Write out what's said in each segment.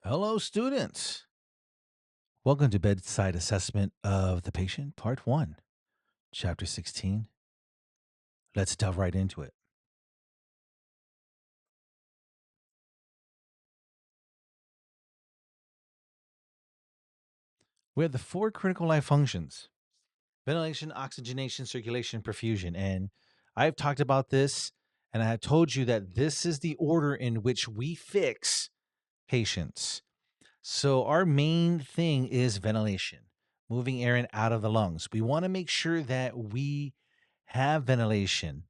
Hello, students. Welcome to Bedside Assessment of the Patient, Part 1, Chapter 16. Let's delve right into it. We have the four critical life functions: ventilation, oxygenation, circulation, perfusion. And I've talked about this, and I have told you that this is the order in which we fix patients. So, our main thing is ventilation, moving air in out of the lungs. We want to make sure that we have ventilation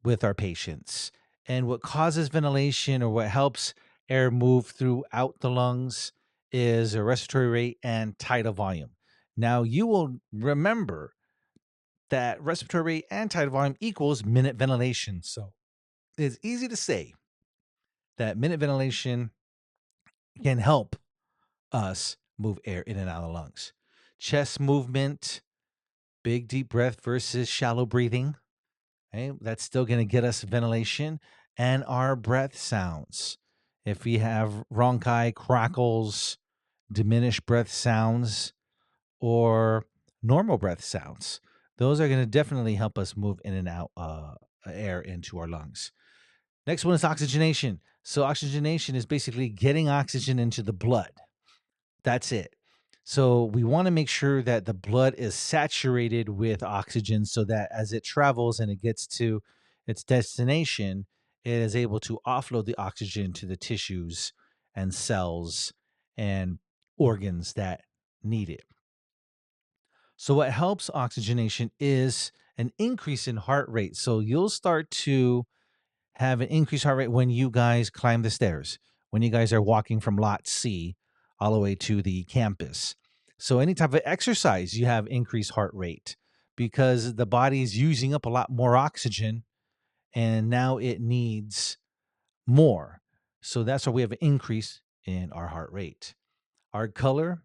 with our patients. And what causes ventilation or what helps air move throughout the lungs is a respiratory rate and tidal volume. Now, you will remember that respiratory rate and tidal volume equals minute ventilation. So it's easy to say that minute ventilation can help us move air in and out of the lungs. Chest movement, big deep breath versus shallow breathing. Okay, that's still going to get us ventilation and our breath sounds. If we have rhonchi, crackles, diminished breath sounds, or normal breath sounds, those are going to definitely help us move in and out air into our lungs. Next one is oxygenation. So, oxygenation is basically getting oxygen into the blood. That's it. So we want to make sure that the blood is saturated with oxygen so that as it travels and it gets to its destination, it is able to offload the oxygen to the tissues and cells and organs that need it. So what helps oxygenation is an increase in heart rate. So you'll start to have an increased heart rate when you guys climb the stairs, when you guys are walking from lot C all the way to the campus. So, any type of exercise, you have increased heart rate because the body is using up a lot more oxygen and now it needs more. So, that's why we have an increase in our heart rate. Our color,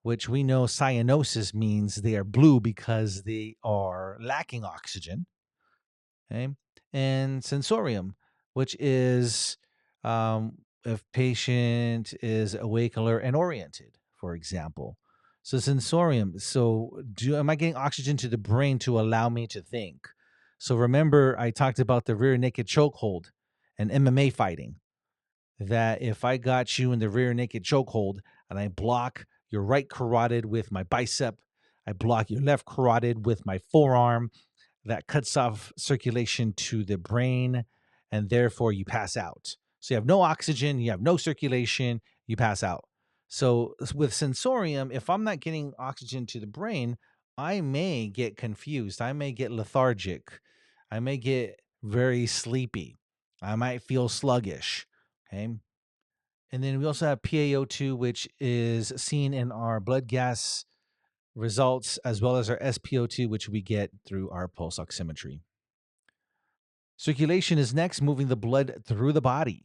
which we know cyanosis means they are blue because they are lacking oxygen. Okay. And sensorium, which is if patient is awake, alert, and oriented, for example. So sensorium. So am I getting oxygen to the brain to allow me to think? So remember, I talked about the rear naked chokehold and MMA fighting. That if I got you in the rear naked chokehold and I block your right carotid with my bicep, I block your left carotid with my forearm, that cuts off circulation to the brain, and therefore you pass out. So you have no oxygen, you have no circulation, you pass out. So with sensorium, if I'm not getting oxygen to the brain, I may get confused. I may get lethargic. I may get very sleepy. I might feel sluggish. Okay. And then we also have PaO2, which is seen in our blood gas results, as well as our SpO2, which we get through our pulse oximetry. Circulation is next, moving the blood through the body.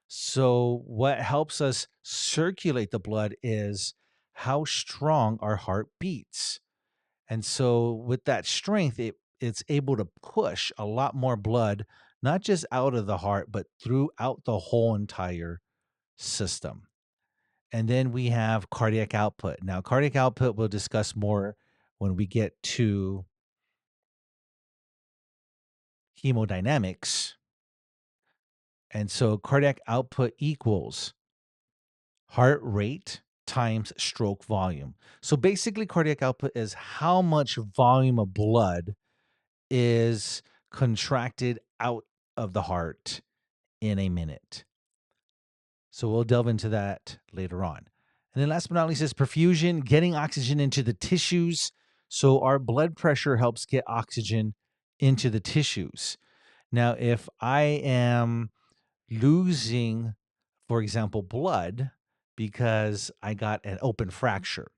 So, what helps us circulate the blood is how strong our heart beats. And so, with that strength, it's able to push a lot more blood, not just out of the heart, but throughout the whole entire system. And then we have cardiac output. Now, cardiac output we'll discuss more when we get to hemodynamics. And so cardiac output equals heart rate times stroke volume. So basically, cardiac output is how much volume of blood is contracted out of the heart in a minute. So we'll delve into that later on. And then last but not least is perfusion, getting oxygen into the tissues. So our blood pressure helps get oxygen into the tissues. Now, if I am losing, for example, blood because I got an open fracture.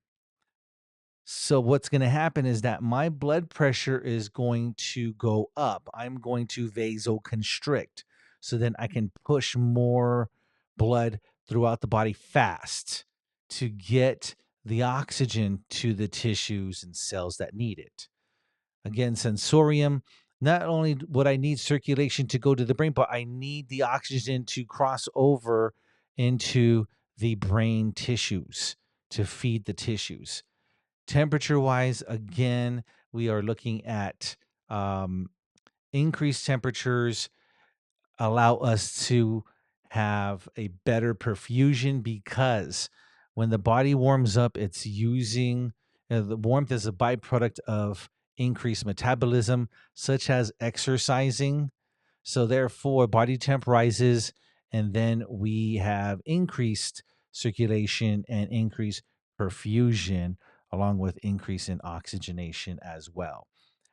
So, what's going to happen is that my blood pressure is going to go up. I'm going to vasoconstrict. So then I can push more blood throughout the body fast to get the oxygen to the tissues and cells that need it. Again, sensorium, not only would I need circulation to go to the brain, but I need the oxygen to cross over into the brain tissues to feed the tissues. Temperature wise, again, we are looking at um, increased temperatures allow us to have a better perfusion because when the body warms up, it's using the warmth as a byproduct of increased metabolism, such as exercising. So, therefore, body temp rises, and then we have increased circulation and increased perfusion, along with increase in oxygenation as well.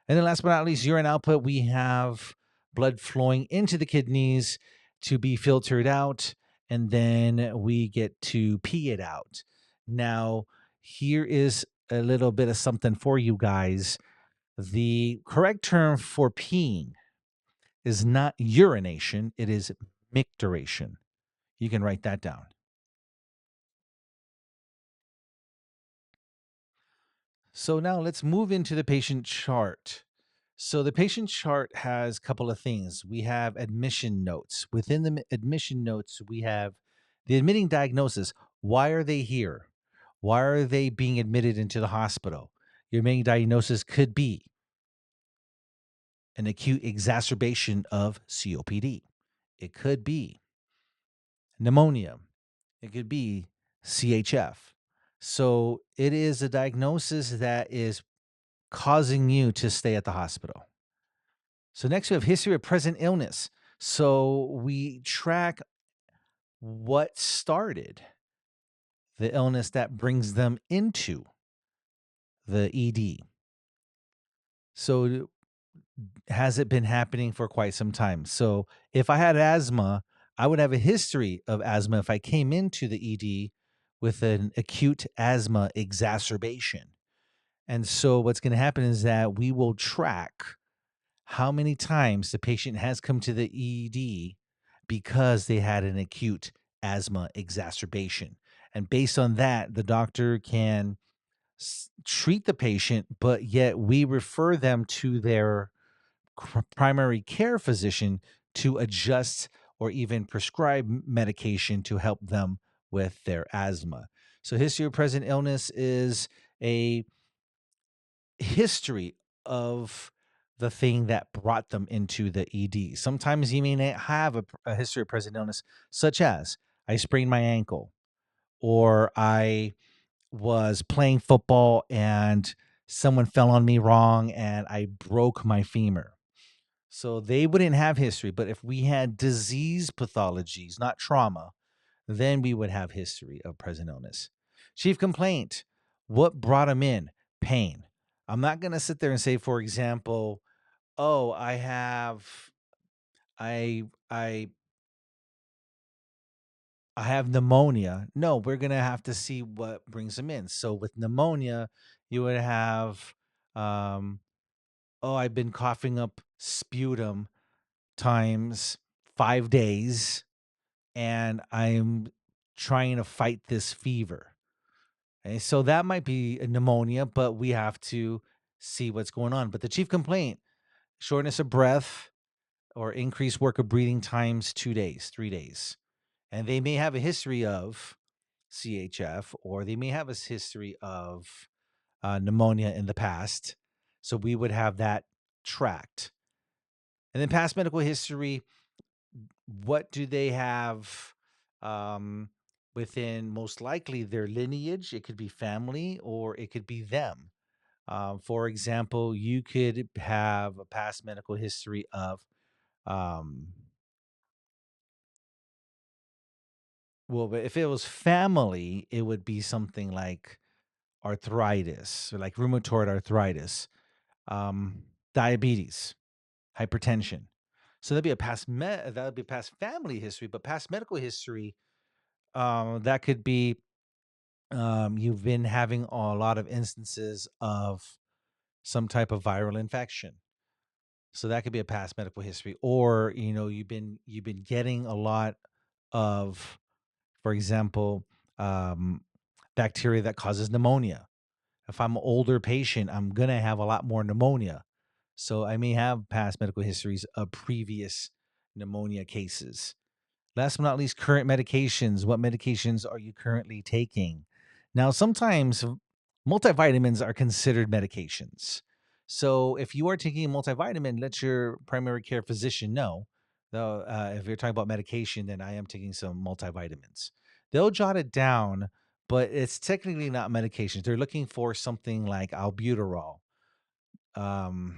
And then last but not least, urine output, we have blood flowing into the kidneys to be filtered out, and then we get to pee it out. Now, here is a little bit of something for you guys. The correct term for peeing is not urination, it is micturition. You can write that down. So now let's move into the patient chart. So the patient chart has a couple of things. We have admission notes. Within the admission notes, we have the admitting diagnosis. Why are they here? Why are they being admitted into the hospital? Your main diagnosis could be an acute exacerbation of COPD. It could be pneumonia. It could be CHF. So it is a diagnosis that is causing you to stay at the hospital. So next we have history of present illness. So we track what started the illness that brings them into the ED. So has it been happening for quite some time? So if I had asthma, I would have a history of asthma if I came into the ED with an acute asthma exacerbation. And so what's going to happen is that we will track how many times the patient has come to the ED because they had an acute asthma exacerbation. And based on that, the doctor can treat the patient, but yet we refer them to their primary care physician to adjust or even prescribe medication to help them with their asthma. So, history of present illness is a history of the thing that brought them into the ED. Sometimes you may not have a history of present illness, such as I sprained my ankle, or I was playing football and someone fell on me wrong and I broke my femur. So they wouldn't have history, but if we had disease pathologies, not trauma, then we would have history of present illness. Chief complaint, what brought him in? Pain. I'm not going to sit there and say, for example, oh, I I I have pneumonia. No, we're going to have to see what brings him in. So with pneumonia, you would have um oh, I've been coughing up sputum times 5 days and I'm trying to fight this fever. Okay, so that might be a pneumonia, but we have to see what's going on. But the chief complaint, shortness of breath or increased work of breathing times 2 days, 3 days. And they may have a history of CHF or they may have a history of pneumonia in the past. So we would have that tracked. And then past medical history, what do they have um, within most likely their lineage? It could be family or it could be them. For example, you could have a past medical history of, um, well, but if it was family, it would be something like arthritis, or like rheumatoid arthritis, um, diabetes, hypertension. So that'd be a that would be past family history, but past medical history, that could be you've been having a lot of instances of some type of viral infection. So that could be a past medical history, or you've been getting a lot of, for example, um, bacteria that causes pneumonia. If I'm an older patient, I'm gonna have a lot more pneumonia. So I may have past medical histories of previous pneumonia cases. Last but not least, current medications. What medications are you currently taking? Now, sometimes multivitamins are considered medications. So if you are taking a multivitamin, let your primary care physician know. Though, if you're talking about medication, then I am taking some multivitamins. They'll jot it down, but it's technically not medication. They're looking for something like albuterol, um,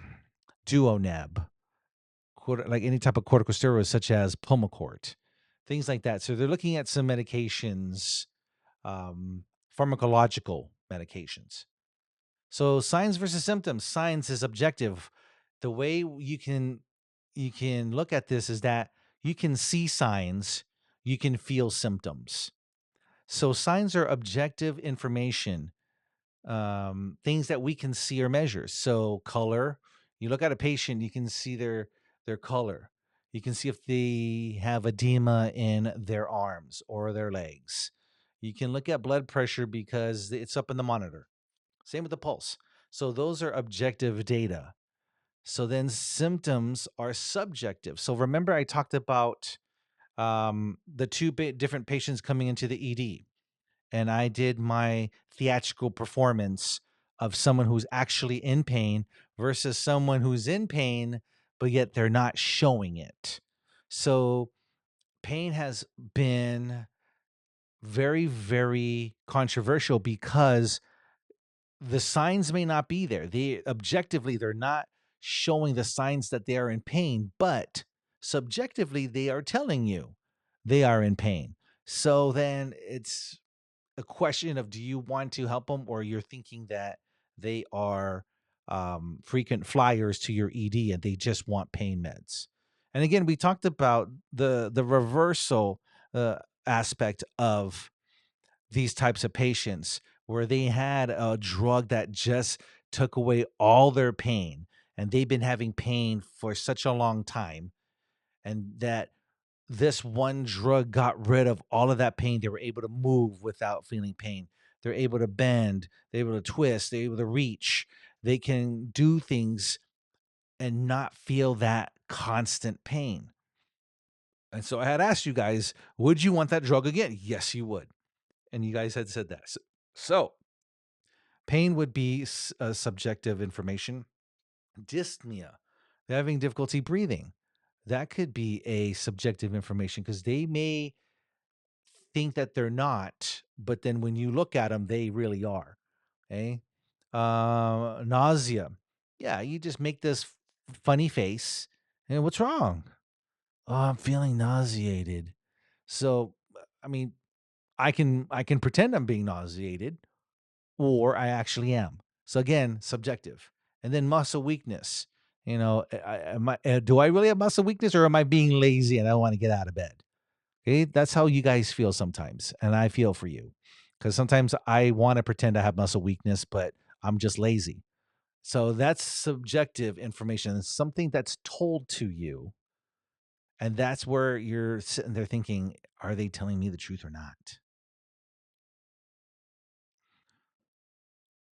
Duoneb, like any type of corticosteroids such as Pulmicort, things like that. So they're looking at some medications, pharmacological medications. So signs versus symptoms. Signs is objective. The way you can look at this is that you can see signs, you can feel symptoms. So signs are objective information, things that we can see or measure. So color, you look at a patient, you can see their color. You can see if they have edema in their arms or their legs. You can look at blood pressure because it's up in the monitor. Same with the pulse. So those are objective data. So then symptoms are subjective. So remember, I talked about the two different patients coming into the ED, and I did my theatrical performance of someone who's actually in pain versus someone who's in pain, but yet they're not showing it. So pain has been very, very controversial because the signs may not be there. They objectively, they're not showing the signs that they are in pain, but subjectively, they are telling you they are in pain. So then it's a question of, do you want to help them, or you're thinking that they are frequent flyers to your ED and they just want pain meds. And again, we talked about the reversal aspect of these types of patients, where they had a drug that just took away all their pain, and they've been having pain for such a long time, and that this one drug got rid of all of that pain. They were able to move without feeling pain. They're able to bend, they're able to twist, they're able to reach. They can do things and not feel that constant pain. And so I had asked you guys, would you want that drug again? Yes, you would. And you guys had said that. So pain would be subjective information. Dyspnea, they're having difficulty breathing. That could be a subjective information because they may think that they're not, but then when you look at them, they really are. Okay. Nausea. Yeah, you just make this funny face. And what's wrong? Oh, I'm feeling nauseated. So, I mean, I can pretend I'm being nauseated, or I actually am. So again, subjective. And then muscle weakness. Do I really have muscle weakness, or am I being lazy and I don't want to get out of bed? Okay, that's how you guys feel sometimes, and I feel for you because sometimes I want to pretend I have muscle weakness, but I'm just lazy. So that's subjective information. It's something that's told to you, and that's where you're sitting there thinking, are they telling me the truth or not?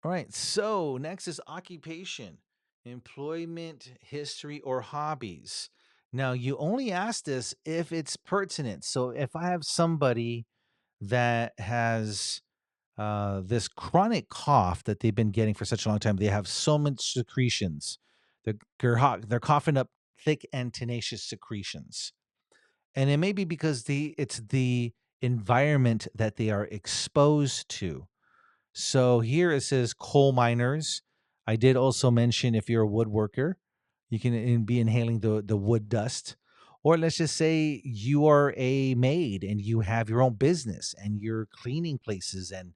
All right. So next is occupation, employment, history, or hobbies. Now, you only ask this if it's pertinent. So if I have somebody that has this chronic cough that they've been getting for such a long time, they have so much secretions. They're coughing up thick and tenacious secretions. And it may be because it's the environment that they are exposed to. So here it says coal miners. I did also mention if you're a woodworker, you can be inhaling the wood dust. Or let's just say you are a maid and you have your own business and you're cleaning places, and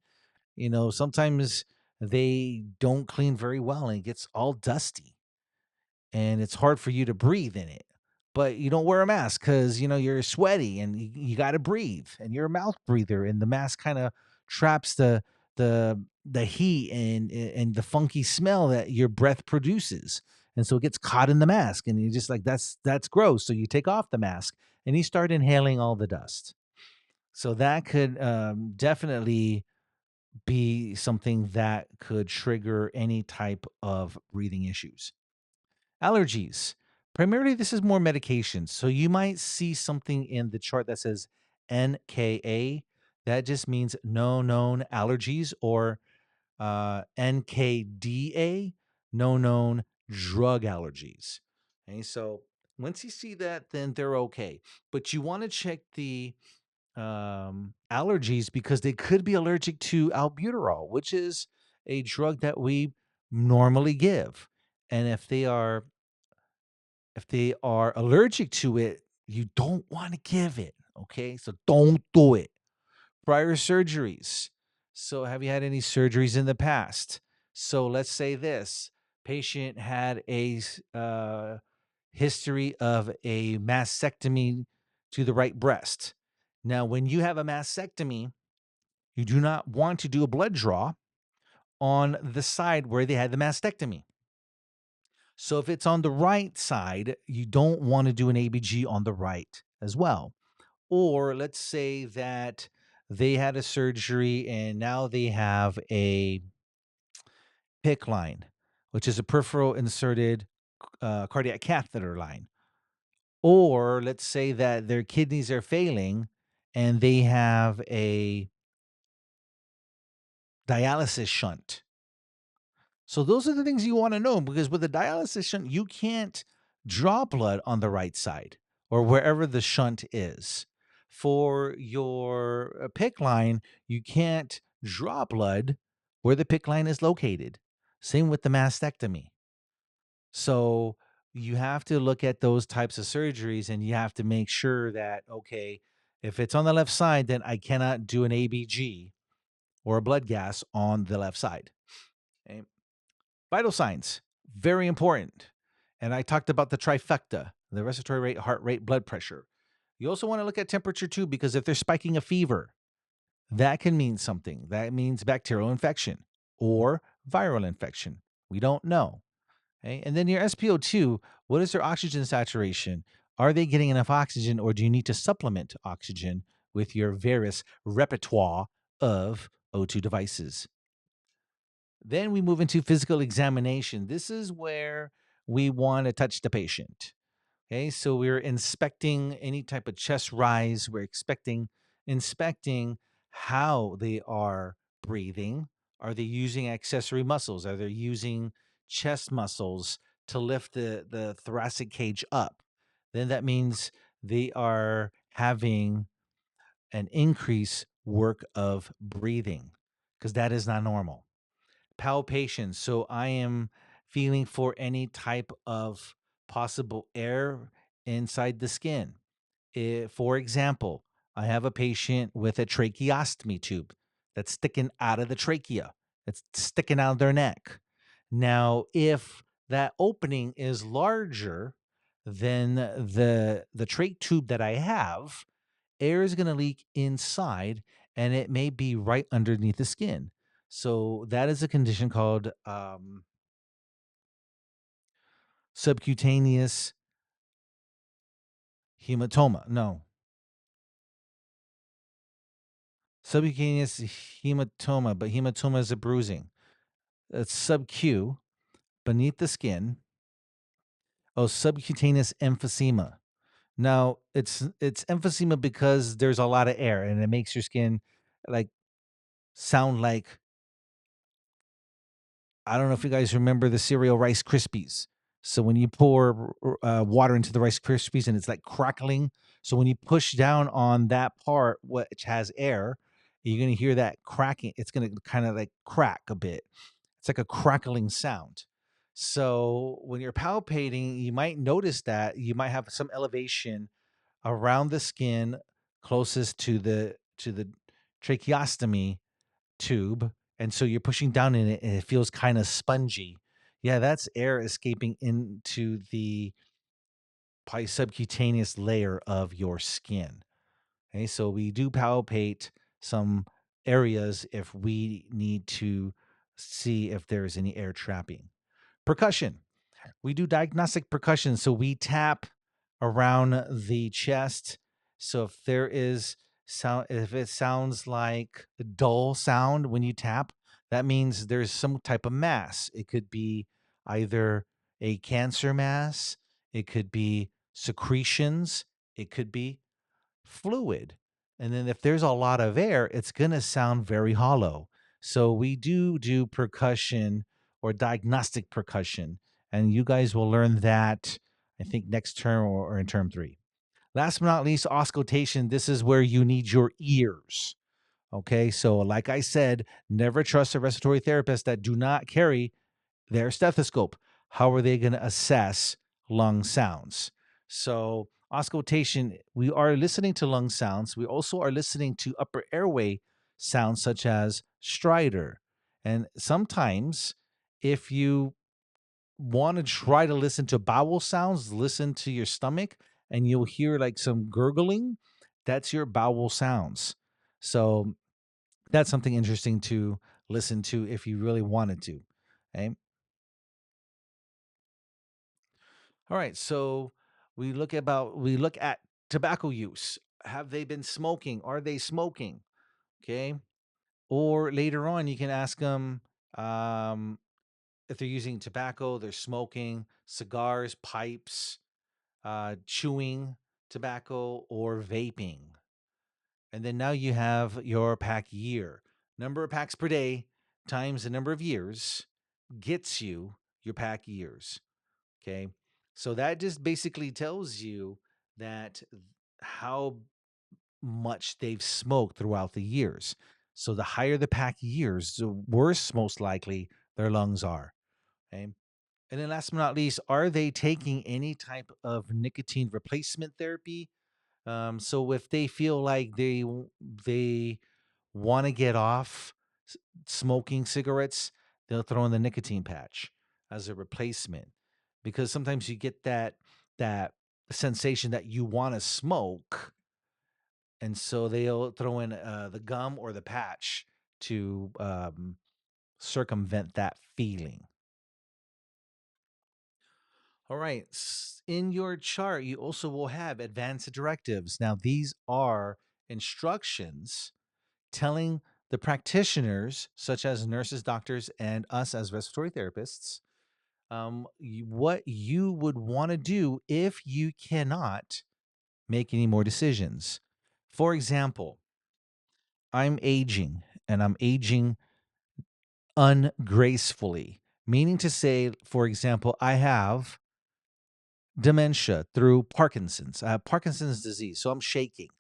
sometimes they don't clean very well and it gets all dusty and it's hard for you to breathe in it. But you don't wear a mask because you're sweaty and you got to breathe, and you're a mouth breather, and the mask kind of traps the heat and the funky smell that your breath produces, and so it gets caught in the mask, and you're just like, that's gross. So you take off the mask and you start inhaling all the dust. So that could definitely be something that could trigger any type of breathing issues. Allergies, Primarily, this is more medications. So you might see something in the chart that says NKA. That just means no known allergies, or NKDA, no known drug allergies. Okay, so once you see that, then they're okay. But you want to check the allergies because they could be allergic to albuterol, which is a drug that we normally give. And if they are allergic to it, you don't want to give it. Okay, so don't do it. Prior surgeries. So, have you had any surgeries in the past? So, let's say this patient had a history of a mastectomy to the right breast. Now, when you have a mastectomy, you do not want to do a blood draw on the side where they had the mastectomy. So, if it's on the right side, you don't want to do an ABG on the right as well. Or let's say that they had a surgery and now they have a PICC line, which is a peripheral inserted cardiac catheter line. Or let's say that their kidneys are failing and they have a dialysis shunt. So those are the things you want to know, because with a dialysis shunt, you can't draw blood on the right side or wherever the shunt is. For your PICC line, you can't draw blood where the PICC line is located. Same with the mastectomy. So you have to look at those types of surgeries and you have to make sure that, okay, if it's on the left side, then I cannot do an ABG or a blood gas on the left side. Okay? Vital signs, very important. And I talked about the trifecta, the respiratory rate, heart rate, blood pressure. You also want to look at temperature too, because if they're spiking a fever, that can mean something. That means bacterial infection or viral infection. We don't know. Okay? And then your SpO2, what is their oxygen saturation? Are they getting enough oxygen, or do you need to supplement oxygen with your various repertoire of O2 devices? Then we move into physical examination. This is where we want to touch the patient. Okay, so we're inspecting any type of chest rise. We're inspecting how they are breathing. Are they using accessory muscles? Are they using chest muscles to lift the thoracic cage up? Then that means they are having an increased work of breathing, because that is not normal. Palpation. So I am feeling for any type of possible air inside the skin. For example, I have a patient with a tracheostomy tube that's sticking out of the trachea, it's sticking out of their neck. Now, if that opening is larger than the trach tube that I have, air is going to leak inside and it may be right underneath the skin. So that is a condition called subcutaneous hematoma. No, subcutaneous hematoma, but hematoma is a bruising. It's sub-Q, beneath the skin. Oh, subcutaneous emphysema. Now, it's emphysema because there's a lot of air and it makes your skin like sound like, I don't know if you guys remember the cereal Rice Krispies. So when you pour water into the Rice Krispies and it's like crackling, so when you push down on that part which has air, you're gonna hear that cracking. It's gonna kind of like crack a bit. It's like a crackling sound. So when you're palpating, you might notice that you might have some elevation around the skin closest to the tracheostomy tube, and so you're pushing down in it and it feels kind of spongy. Yeah, that's air escaping into the subcutaneous layer of your skin. Okay, so we do palpate some areas if we need to see if there is any air trapping. Percussion. We do diagnostic percussion. So we tap around the chest. So if there is sound, if it sounds like a dull sound when you tap, that means there's some type of mass. It could be either a cancer mass, it could be secretions, it could be fluid. And then if there's a lot of air, it's going to sound very hollow. So we do percussion or diagnostic percussion. And you guys will learn that, I think, next term or in term three. Last but not least, auscultation. This is where you need your ears. Okay. So, like I said, never trust a respiratory therapist that do not carry their stethoscope. How are they going to assess lung sounds? So, auscultation, we are listening to lung sounds. We also are listening to upper airway sounds such as stridor. And sometimes, if you want to try to listen to bowel sounds, listen to your stomach, and you'll hear like some gurgling. That's your bowel sounds. So, that's something interesting to listen to if you really wanted to. Okay. All right, so we look at tobacco use. Have they been smoking? Are they smoking? Okay, or later on, you can ask them if they're using tobacco, they're smoking cigars, pipes, chewing tobacco, or vaping. And then now you have your pack year. Number of packs per day times the number of years gets you your pack years. Okay. So that just basically tells you that how much they've smoked throughout the years. So the higher the pack years, the worse most likely their lungs are. Okay. And then last but not least, are they taking any type of nicotine replacement therapy? So if they feel like they want to get off smoking cigarettes, they'll throw in the nicotine patch as a replacement because sometimes you get that sensation that you want to smoke, and so they'll throw in the gum or the patch to circumvent that feeling. All right. In your chart, you also will have advanced directives. Now, these are instructions telling the practitioners, such as nurses, doctors, and us as respiratory therapists, what you would want to do if you cannot make any more decisions. For example, I'm aging and I'm aging ungracefully, meaning to say, for example, I have dementia through Parkinson's. I have Parkinson's disease, so I'm shaking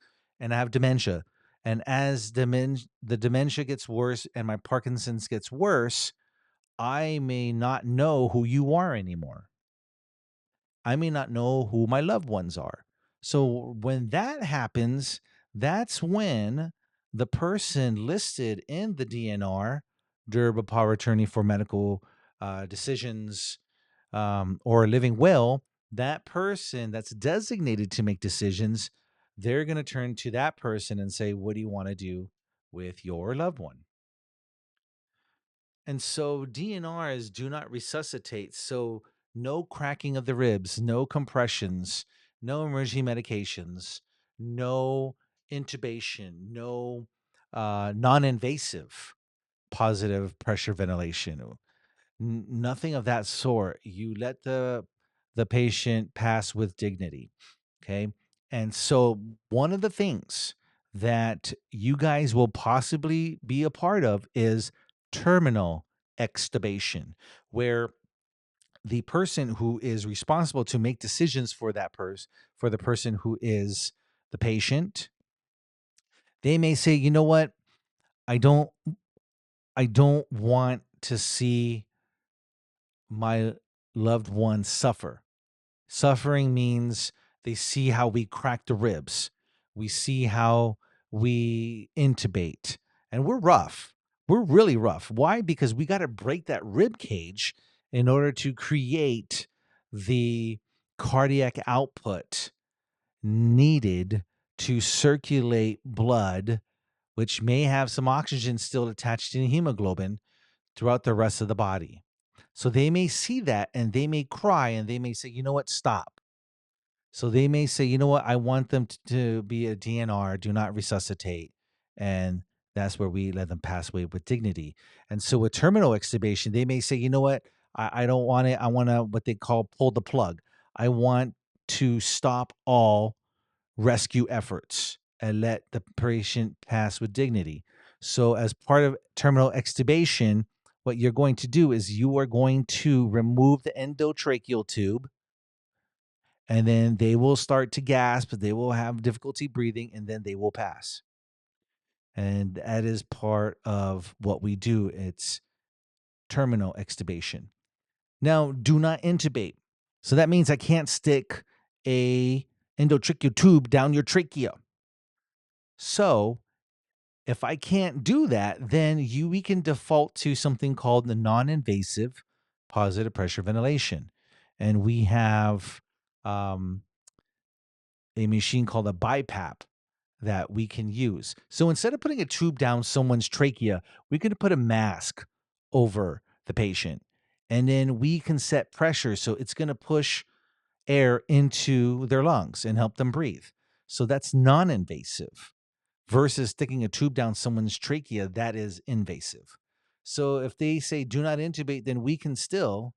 and I have dementia. And as the dementia gets worse and my Parkinson's gets worse, I may not know who you are anymore. I may not know who my loved ones are. So when that happens, that's when the person listed in the DNR, durable power attorney for medical decisions or living will, that person that's designated to make decisions, they're going to turn to that person and say, "What do you want to do with your loved one?" And so DNRs do not resuscitate. So no cracking of the ribs, no compressions, no emergency medications, no intubation, no non-invasive positive pressure ventilation. Nothing of that sort. You let the patient pass with dignity. Okay. And so one of the things that you guys will possibly be a part of is terminal extubation, where the person who is responsible to make decisions for that person, for the person who is the patient, they may say, you know what, I don't I don't want to see my loved one suffer. Suffering means they see how we crack the ribs. We see how we intubate. And we're rough. We're really rough. Why? Because we got to break that rib cage in order to create the cardiac output needed to circulate blood, which may have some oxygen still attached to hemoglobin throughout the rest of the body. So they may see that and they may cry and they may say, you know what, stop. So they may say, you know what, I want them to be a DNR, do not resuscitate. And that's where we let them pass away with dignity. And so with terminal extubation, they may say, you know what, I don't want it. I want to what they call pull the plug. I want to stop all rescue efforts and let the patient pass with dignity. So, as part of terminal extubation, what you're going to do is you are going to remove the endotracheal tube, and then they will start to gasp, they will have difficulty breathing, and then they will pass. And that is part of what we do. It's terminal extubation. Now, do not intubate. So that means I can't stick a endotracheal tube down your trachea. So if I can't do that, then we can default to something called the non-invasive positive pressure ventilation. And we have um, a machine called a BiPAP that we can use. So instead of putting a tube down someone's trachea, we can put a mask over the patient. And then we can set pressure. So it's going to push air into their lungs and help them breathe. So that's non invasive versus sticking a tube down someone's trachea, that is invasive. So if they say do not intubate, then we can still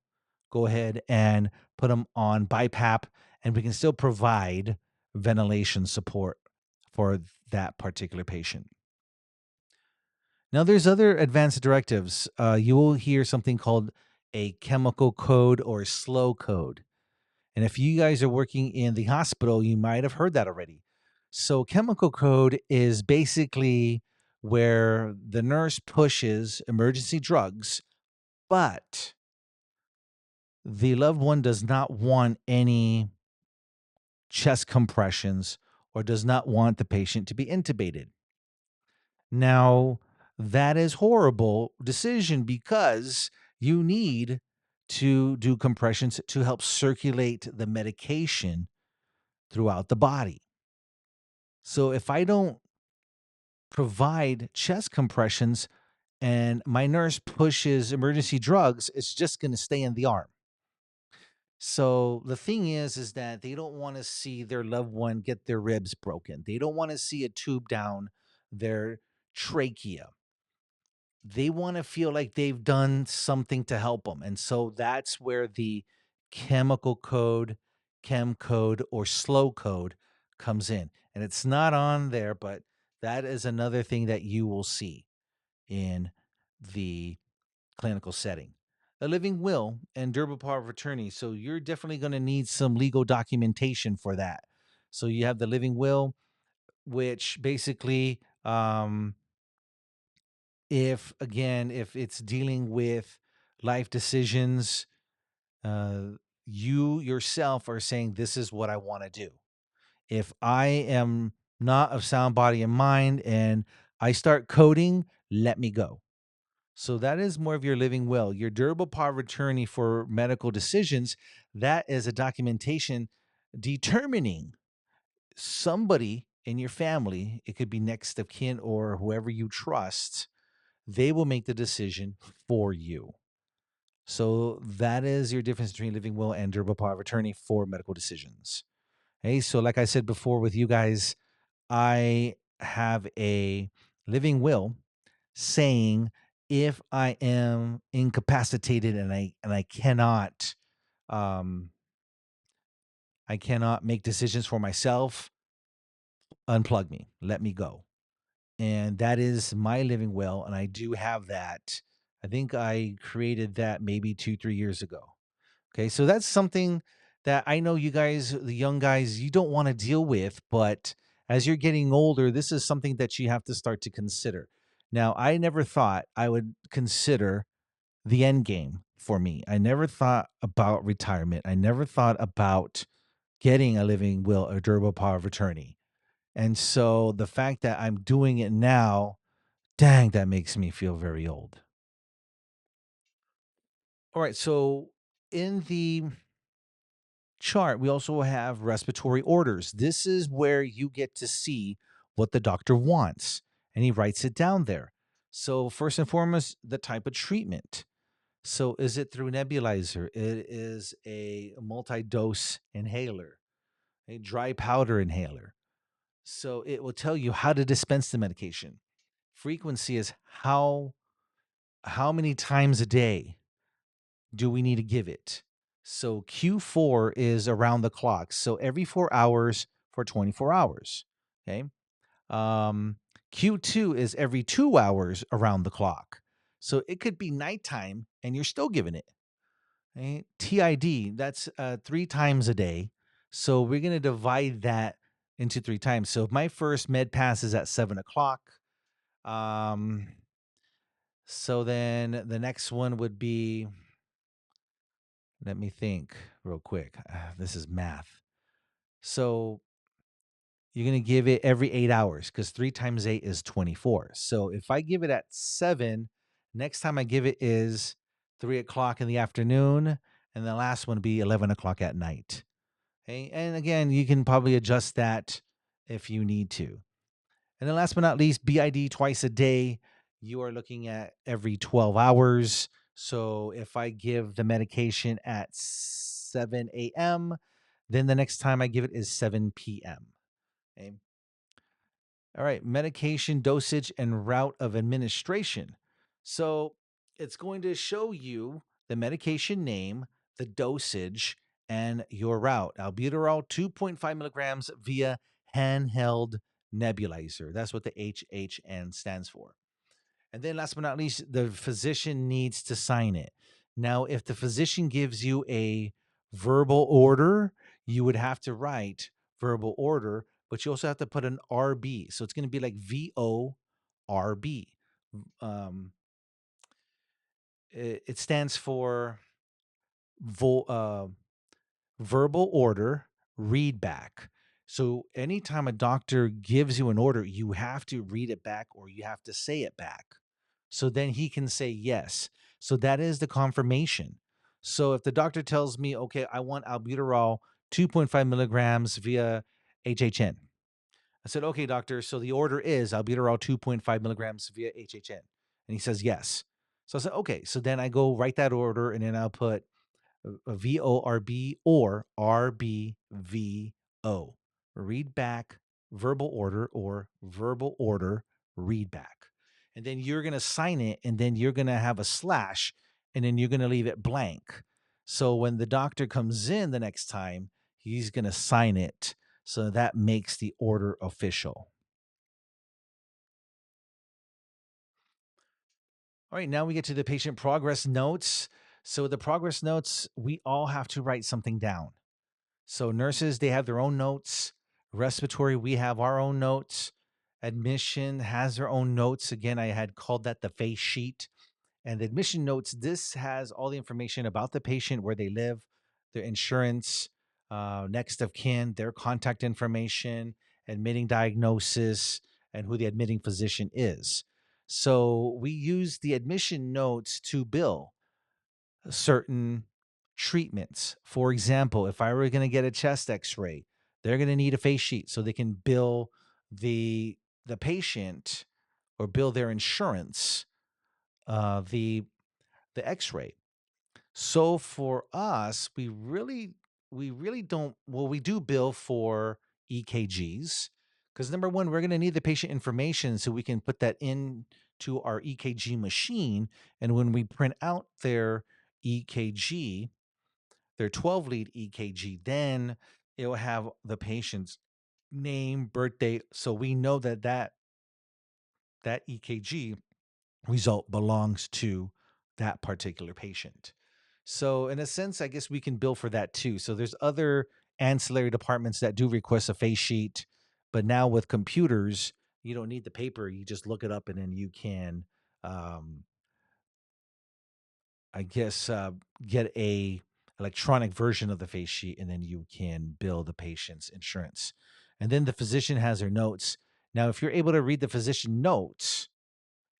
go ahead and put them on BiPAP and we can still provide ventilation support for that particular patient. Now, there's other advanced directives. You will hear something called a chemical code or slow code. And if you guys are working in the hospital, you might have heard that already. So, chemical code is basically where the nurse pushes emergency drugs, but the loved one does not want any chest compressions or does not want the patient to be intubated. Now, that is horrible decision because you need to do compressions to help circulate the medication throughout the body. So if I don't provide chest compressions and my nurse pushes emergency drugs, it's just going to stay in the arm. So the thing is that they don't want to see their loved one get their ribs broken. They don't want to see a tube down their trachea. They want to feel like they've done something to help them. And so that's where the chemical code, chem code, or slow code comes in. And it's not on there, but that is another thing that you will see in the clinical setting. A living will and durable power of attorney. So you're definitely going to need some legal documentation for that. So you have the living will, which basically, if it's dealing with life decisions, uh, you yourself are saying, this is what I want to do. If I am not of sound body and mind and I start coding, let me go. So that is more of your living will. Your durable power of attorney for medical decisions, that is a documentation determining somebody in your family, it could be next of kin or whoever you trust, they will make the decision for you. So that is your difference between living will and durable power of attorney for medical decisions. Hey, so like I said before with you guys, I have a living will saying if I am incapacitated and um I cannot make decisions for myself, unplug me, let me go. And that is my living will, and I do have that. I think I created that maybe 2-3 years ago. Okay, so that's something that I know you guys, the young guys, you don't want to deal with, but as you're getting older, this is something that you have to start to consider. Now, I never thought I would consider the end game for me. I never thought about retirement. I never thought about getting a living will or durable power of attorney. And so the fact that I'm doing it now, dang, that makes me feel very old. All right, so in the chart, we also have respiratory orders. This is where you get to see what the doctor wants, and he writes it down there. So, first and foremost, the type of treatment. So, is it through nebulizer? It is a multi dose inhaler, a dry powder inhaler. So, it will tell you how to dispense the medication. Frequency is how many times a day do we need to give it? So Q4 is around the clock. So every 4 hours for 24 hours. Okay. Um, Q2 is every 2 hours around the clock. So it could be nighttime and you're still giving it. Right? TID, that's 3 times a day. So we're going to divide that into 3 times. So if my first med pass is at 7 o'clock, um, so then the next one would be, let me think real quick. This is math. So you're going to give it every 8 hours because 3 times 8 is 24. So if I give it at 7, next time I give it is 3 o'clock in the afternoon. And the last one would be 11 o'clock at night. Okay. And again, you can probably adjust that if you need to. And then last but not least, BID twice a day. You are looking at every 12 hours. So if I give the medication at 7 a.m., then the next time I give it is 7 p.m. Okay. All right, medication dosage and route of administration. So it's going to show you the medication name, the dosage, and your route. Albuterol 2.5 milligrams via handheld nebulizer. That's what the HHN stands for. And then last but not least, the physician needs to sign it. Now, if the physician gives you a verbal order, you would have to write verbal order, but you also have to put an RB. So it's going to be like VORB. Um, it stands for vo- uh, verbal order, read back. So anytime a doctor gives you an order, you have to read it back or you have to say it back. So then he can say yes. So that is the confirmation. So if the doctor tells me, okay, I want albuterol 2.5 milligrams via HHN. I said, okay, doctor. So the order is albuterol 2.5 milligrams via HHN. And he says yes. So I said, okay. So then I go write that order and then I'll put VORB or RBVO. Read back, verbal order, or verbal order, read back. And then you're going to sign it, and then you're going to have a slash, and then you're going to leave it blank. So when the doctor comes in the next time, he's going to sign it. So that makes the order official. All right, now we get to the patient progress notes. So the progress notes, we all have to write something down. So nurses, they have their own notes. Respiratory, we have our own notes. Admission has their own notes. Again, I had called that the face sheet. And the admission notes, this has all the information about the patient, where they live, their insurance, next of kin, their contact information, admitting diagnosis, and who the admitting physician is. So we use the admission notes to bill certain treatments. For example, if I were going to get a chest x-ray, they're going to need a face sheet so they can bill the patient or bill their insurance the x-ray. So for us, we really don't, well, we do bill for EKGs because number one, we're going to need the patient information so we can put that in to our EKG machine. And when we print out their EKG, their 12 lead EKG, then it will have the patient's name, birthday. So we know that EKG result belongs to that particular patient. So in a sense, I guess we can bill for that too. So there's other ancillary departments that do request a face sheet, but now with computers, you don't need the paper. You just look it up and then you can, um, I guess, get a electronic version of the face sheet, and then you can bill the patient's insurance. And then the physician has their notes. Now, if you're able to read the physician notes,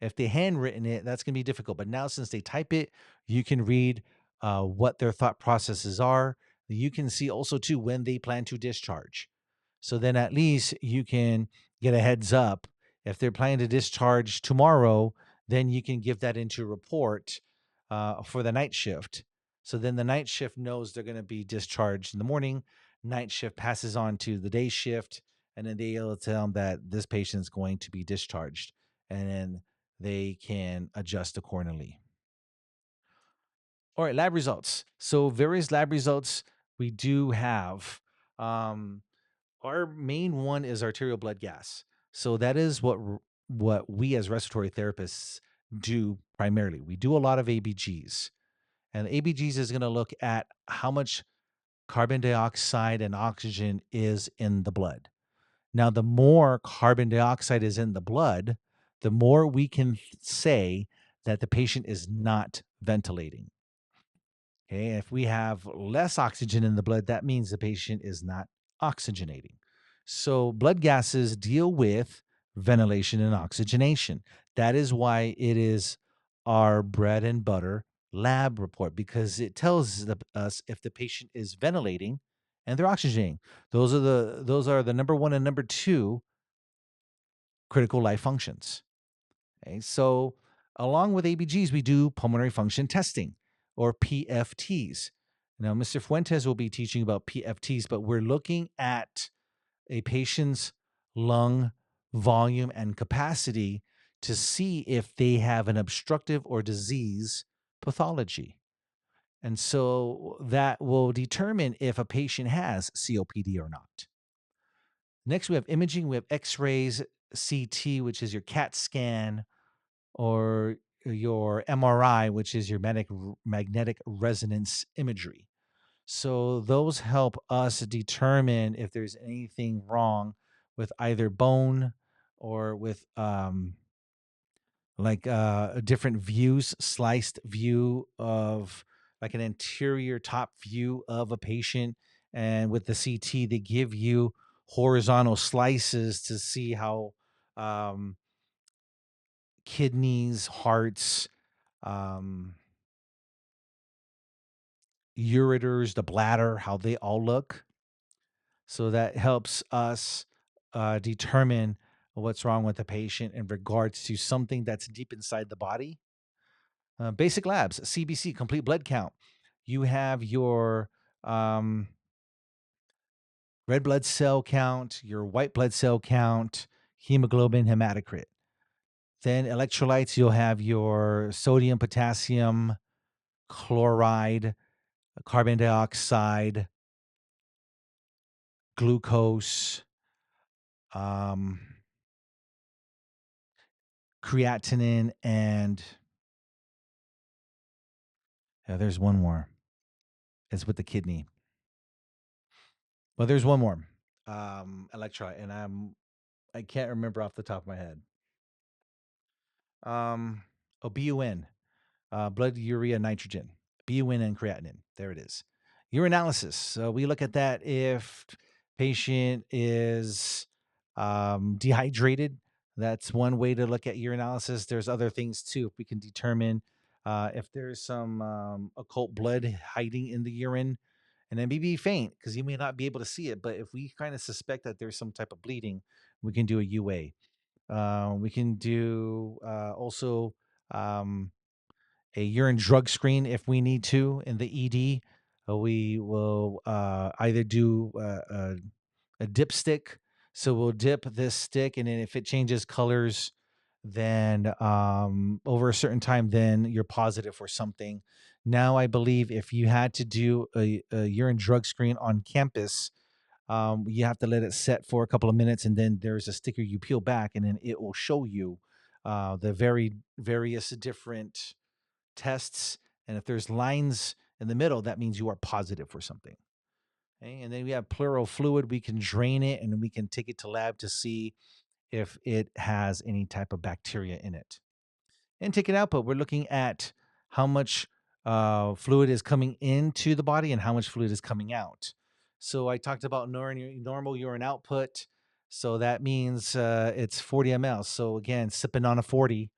if they handwritten it, that's going to be difficult. But now, since they type it, you can read what their thought processes are. You can see also too when they plan to discharge. So then at least you can get a heads up. If they're planning to discharge tomorrow, then you can give that into a report for the night shift. So then the night shift knows they're going to be discharged in the morning. Night shift passes on to the day shift, and then they'll tell them that this patient is going to be discharged. And then they can adjust accordingly. All right, lab results. So various lab results we do have. Um, our main one is arterial blood gas. So that is what we as respiratory therapists do primarily. We do a lot of ABGs, and ABGs is going to look at how much carbon dioxide and oxygen is in the blood. Now, the more carbon dioxide is in the blood, the more we can say that the patient is not ventilating. Okay. If we have less oxygen in the blood, that means the patient is not oxygenating. So, blood gases deal with ventilation and oxygenation. That is why it is our bread and butter lab report because it tells us if the patient is ventilating and they're oxygenating. Those are the number one and number two critical life functions. Okay, so along with ABGs, we do pulmonary function testing or PFTs. Now, Mr. Fuentes will be teaching about PFTs, but we're looking at a patient's lung volume and capacity to see if they have an obstructive or disease pathology. And so that will determine if a patient has COPD or not. Next, we have imaging. We have X rays, CT, which is your CAT scan, or your MRI, which is your magnetic resonance imagery. So those help us determine if there's anything wrong with either bone or with different views, sliced view of like an anterior top view of a patient. And with the CT, they give you horizontal slices to see how um, kidneys, hearts, um, ureters, the bladder, how they all look. So that helps us determine what's wrong with the patient in regards to something that's deep inside the body. Basic labs, CBC, complete blood count. You have your um, red blood cell count, your white blood cell count, hemoglobin, hematocrit. Then electrolytes, you'll have your sodium, potassium, chloride, carbon dioxide, glucose, um, creatinine, and there's one more. It's with the kidney. Well, there's one more electrolyte, and I can't remember off the top of my head. Um, BUN, blood urea nitrogen, BUN and creatinine. There it is. Urinalysis. So we look at that if patient is dehydrated. That's one way to look at urinalysis. There's other things too. If we can determine if there's some occult blood hiding in the urine, and then maybe faint because you may not be able to see it. But if we kind of suspect that there's some type of bleeding, we can do a UA. We can do also um, a urine drug screen if we need to in the ED. We will either do a dipstick. So we'll dip this stick, and then if it changes colors, then over a certain time, then you're positive for something. Now, I believe if you had to do a urine drug screen on campus, you have to let it set for a couple of minutes, and then there's a sticker you peel back, and then it will show you the various different tests. And if there's lines in the middle, that means you are positive for something. Okay? And then we have pleural fluid. We can drain it, and we can take it to lab to see if it has any type of bacteria in it. And take it out, but we're looking at how much fluid is coming into the body and how much fluid is coming out. So I talked about normal urine output. So that means it's 40 ml. So again, sipping on a 40.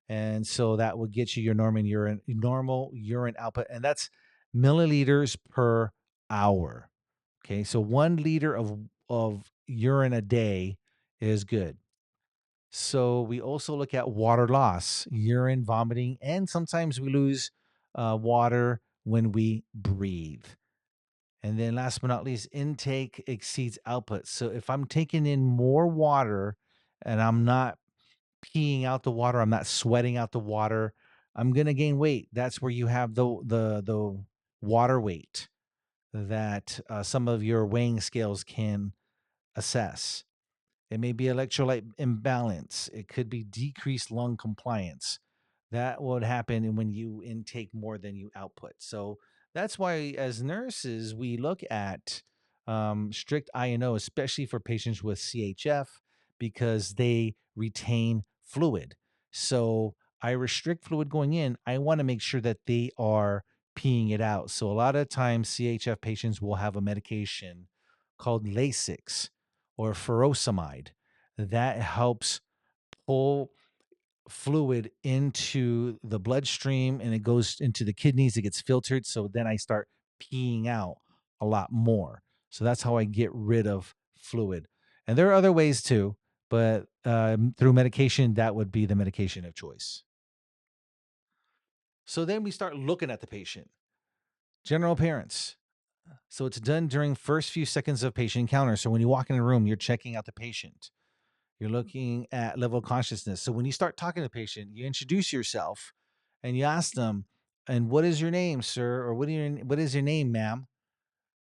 And so that would get you your normal urine output. And that's milliliters per hour. Okay. So 1 liter of urine a day is good. So we also look at water loss, urine, vomiting, and sometimes we lose water when we breathe. And then last but not least, intake exceeds output. So if I'm taking in more water and I'm not peeing out the water, I'm not sweating out the water, I'm gonna gain weight. That's where you have the water weight that some of your weighing scales can assess. It may be electrolyte imbalance. It could be decreased lung compliance. That would happen when you intake more than you output. So that's why, as nurses, we look at strict INO, especially for patients with CHF, because they retain fluid. So I restrict fluid going in. I want to make sure that they are peeing it out. So a lot of times, CHF patients will have a medication called Lasix or furosemide that helps pull fluid into the bloodstream and it goes into the kidneys. It gets filtered. So then I start peeing out a lot more. So that's how I get rid of fluid. And there are other ways too, but through medication, that would be the medication of choice. So then we start looking at the patient. General appearance. So it's done during first few seconds of patient encounter. So when you walk in a room, you're checking out the patient. You're looking at level of consciousness. So when you start talking to the patient, you introduce yourself and you ask them, and what is your name, sir? Or what is your name, ma'am?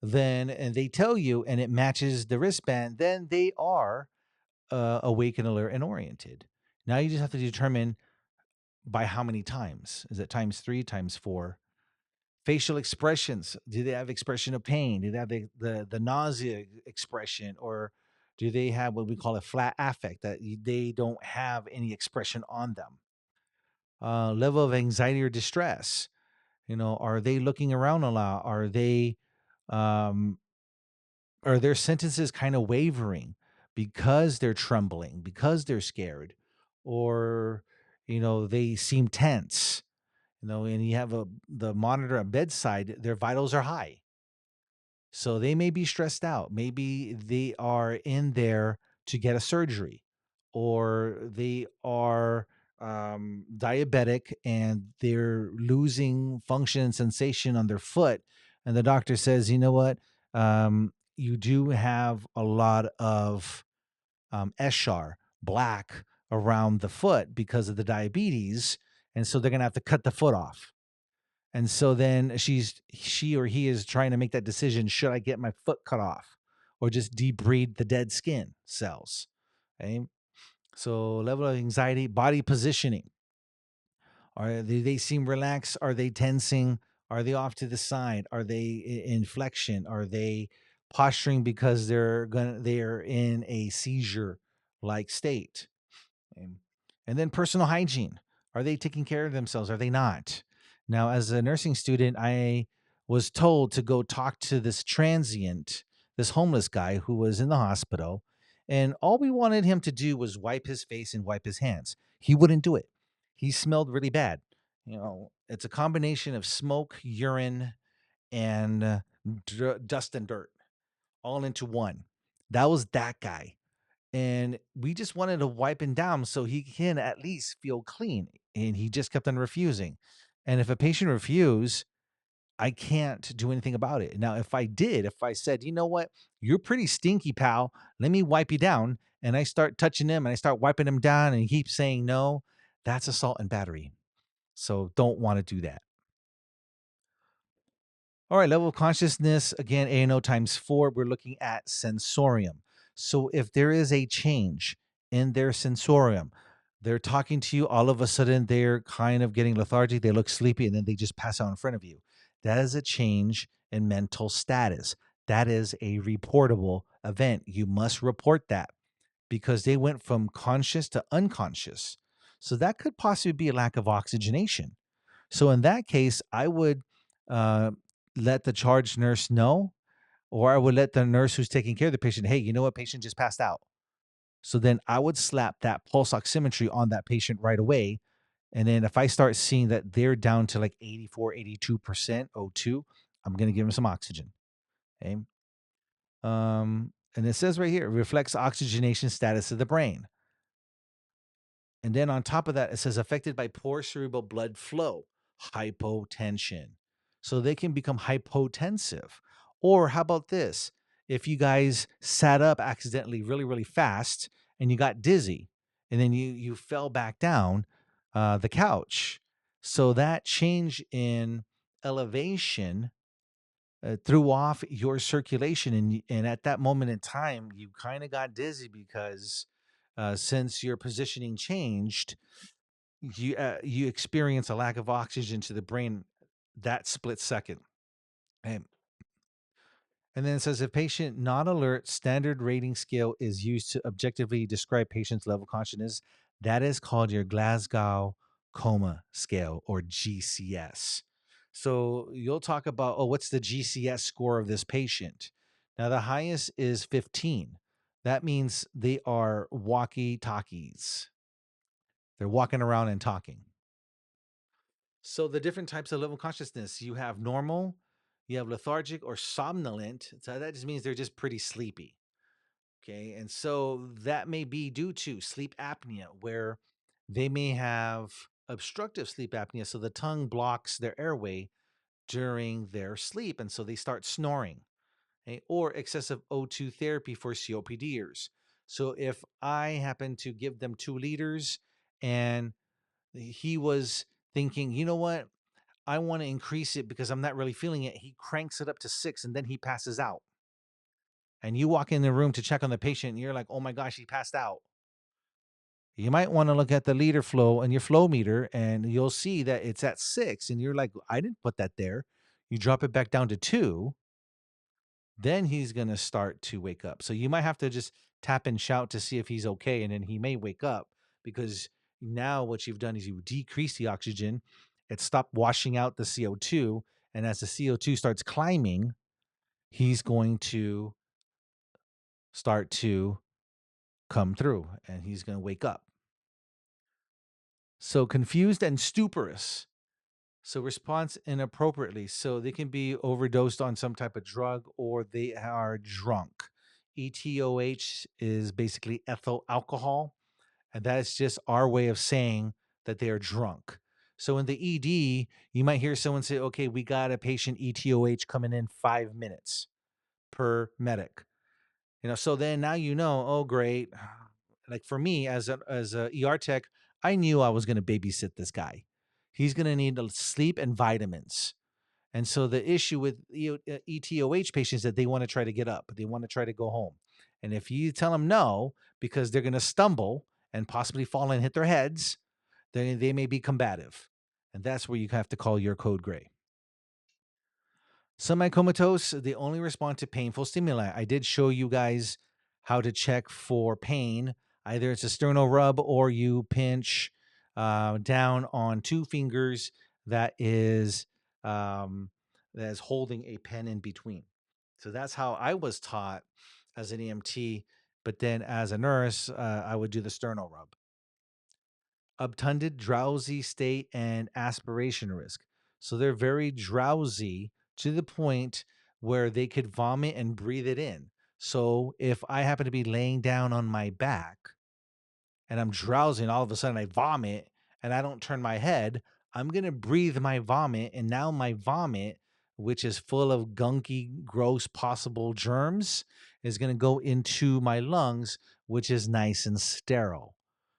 Then, and they tell you, and it matches the wristband, then they are awake and alert and oriented. Now you just have to determine by how many times. Is it times three, times four? Facial expressions. Do they have expression of pain? Do they have the nausea expression? Or do they have what we call a flat affect that they don't have any expression on them? Level of anxiety or distress. Are they looking around a lot? Um, are their sentences kind of wavering because they're trembling, because they're scared, or they seem tense? And you have the monitor at bedside, their vitals are high. So they may be stressed out. Maybe they are in there to get a surgery, or they are diabetic and they're losing function and sensation on their foot. And the doctor says, you know what? You do have a lot of eschar, black around the foot because of the diabetes. And so they're going to have to cut the foot off. And so then she or he is trying to make that decision. Should I get my foot cut off or just debride the dead skin cells? Okay. So level of anxiety, body positioning. They seem relaxed? Are they tensing? Are they off to the side? Are they in flexion? Are they posturing because they're in a seizure like state? And, and then personal hygiene. Are they taking care of themselves? Are they not? Now, as a nursing student, I was told to go talk to this transient, this homeless guy who was in the hospital. And all we wanted him to do was wipe his face and wipe his hands. He wouldn't do it. He smelled really bad. It's a combination of smoke, urine, and dust and dirt all into one. That was that guy, and we just wanted to wipe him down so he can at least feel clean. And he just kept on refusing. And if a patient refused, I can't do anything about it. Now, if I said, you know what, you're pretty stinky, pal, let me wipe you down, and I start touching him and I start wiping him down and he keeps saying no, that's assault and battery. So don't want to do that. All right, level of consciousness, again, ANO times four, we're looking at sensorium. So if there is a change in their sensorium, they're talking to you, all of a sudden they're kind of getting lethargic, they look sleepy, and then they just pass out in front of you. That is a change in mental status. That is a reportable event. You must report that because they went from conscious to unconscious. So that could possibly be a lack of oxygenation. So in that case, I would uh, let the charge nurse know, or I would let the nurse who's taking care of the patient, hey, you know what, patient just passed out. So then I would slap that pulse oximetry on that patient right away. And then if I start seeing that they're down to like 84, 82% O2, I'm going to give them some oxygen. Okay. And it says right here, reflects oxygenation status of the brain. And then on top of that, it says affected by poor cerebral blood flow, hypotension. So they can become hypotensive. Or how about this? If you guys sat up accidentally really, really fast and you got dizzy and then you fell back down the couch, So that change in elevation threw off your circulation, and at that moment in time, you kind of got dizzy because since your positioning changed, you experience a lack of oxygen to the brain that split second. And And then it says if patient not alert, standard rating scale is used to objectively describe patient's level of consciousness. That is called your Glasgow Coma Scale, or GCS. So you'll talk about, oh, what's the GCS score of this patient? Now the highest is 15. That means they are walkie talkies. They're walking around and talking. So the different types of level of consciousness, you have normal, you have lethargic or somnolent. So that just means they're just pretty sleepy. Okay. And so that may be due to sleep apnea, where they may have obstructive sleep apnea. So the tongue blocks their airway during their sleep. And so they start snoring, okay? Or excessive O2 therapy for COPDers. So if I happen to give them 2 liters and he was thinking, you know what? I want to increase it because I'm not really feeling it. He cranks it up to 6 and then he passes out. And you walk in the room to check on the patient and you're like, oh my gosh, he passed out. You might want to look at the liter flow and your flow meter, and you'll see that it's at 6. And you're like, I didn't put that there. You drop it back down to 2, then he's going to start to wake up. So you might have to just tap and shout to see if he's okay. And then he may wake up, because now what you've done is you decrease the oxygen. It stopped washing out the CO2. And as the CO2 starts climbing, he's going to start to come through and he's going to wake up. So confused and stuporous. So response inappropriately. So they can be overdosed on some type of drug, or they are drunk. ETOH is basically ethyl alcohol, and that is just our way of saying that they are drunk. So in the ED, you might hear someone say, okay, we got a patient ETOH coming in 5 minutes per medic. So then now oh great. Like for me as a ER tech, I knew I was going to babysit this guy. He's going to need sleep and vitamins. And so the issue with ETOH patients is that they want to try to get up, they want to try to go home. And if you tell them no, because they're going to stumble and possibly fall and hit their heads, then they may be combative. And that's where you have to call your code gray. Semi-comatose, they only respond to painful stimuli. I did show you guys how to check for pain. Either it's a sternal rub or you pinch down on 2 fingers that is holding a pen in between. So that's how I was taught as an EMT. But then as a nurse, I would do the sternal rub. Obtunded, drowsy state, and aspiration risk. So they're very drowsy to the point where they could vomit and breathe it in. So if I happen to be laying down on my back and I'm drowsy and all of a sudden I vomit and I don't turn my head, I'm going to breathe my vomit. And now my vomit, which is full of gunky, gross possible germs, is going to go into my lungs, which is nice and sterile.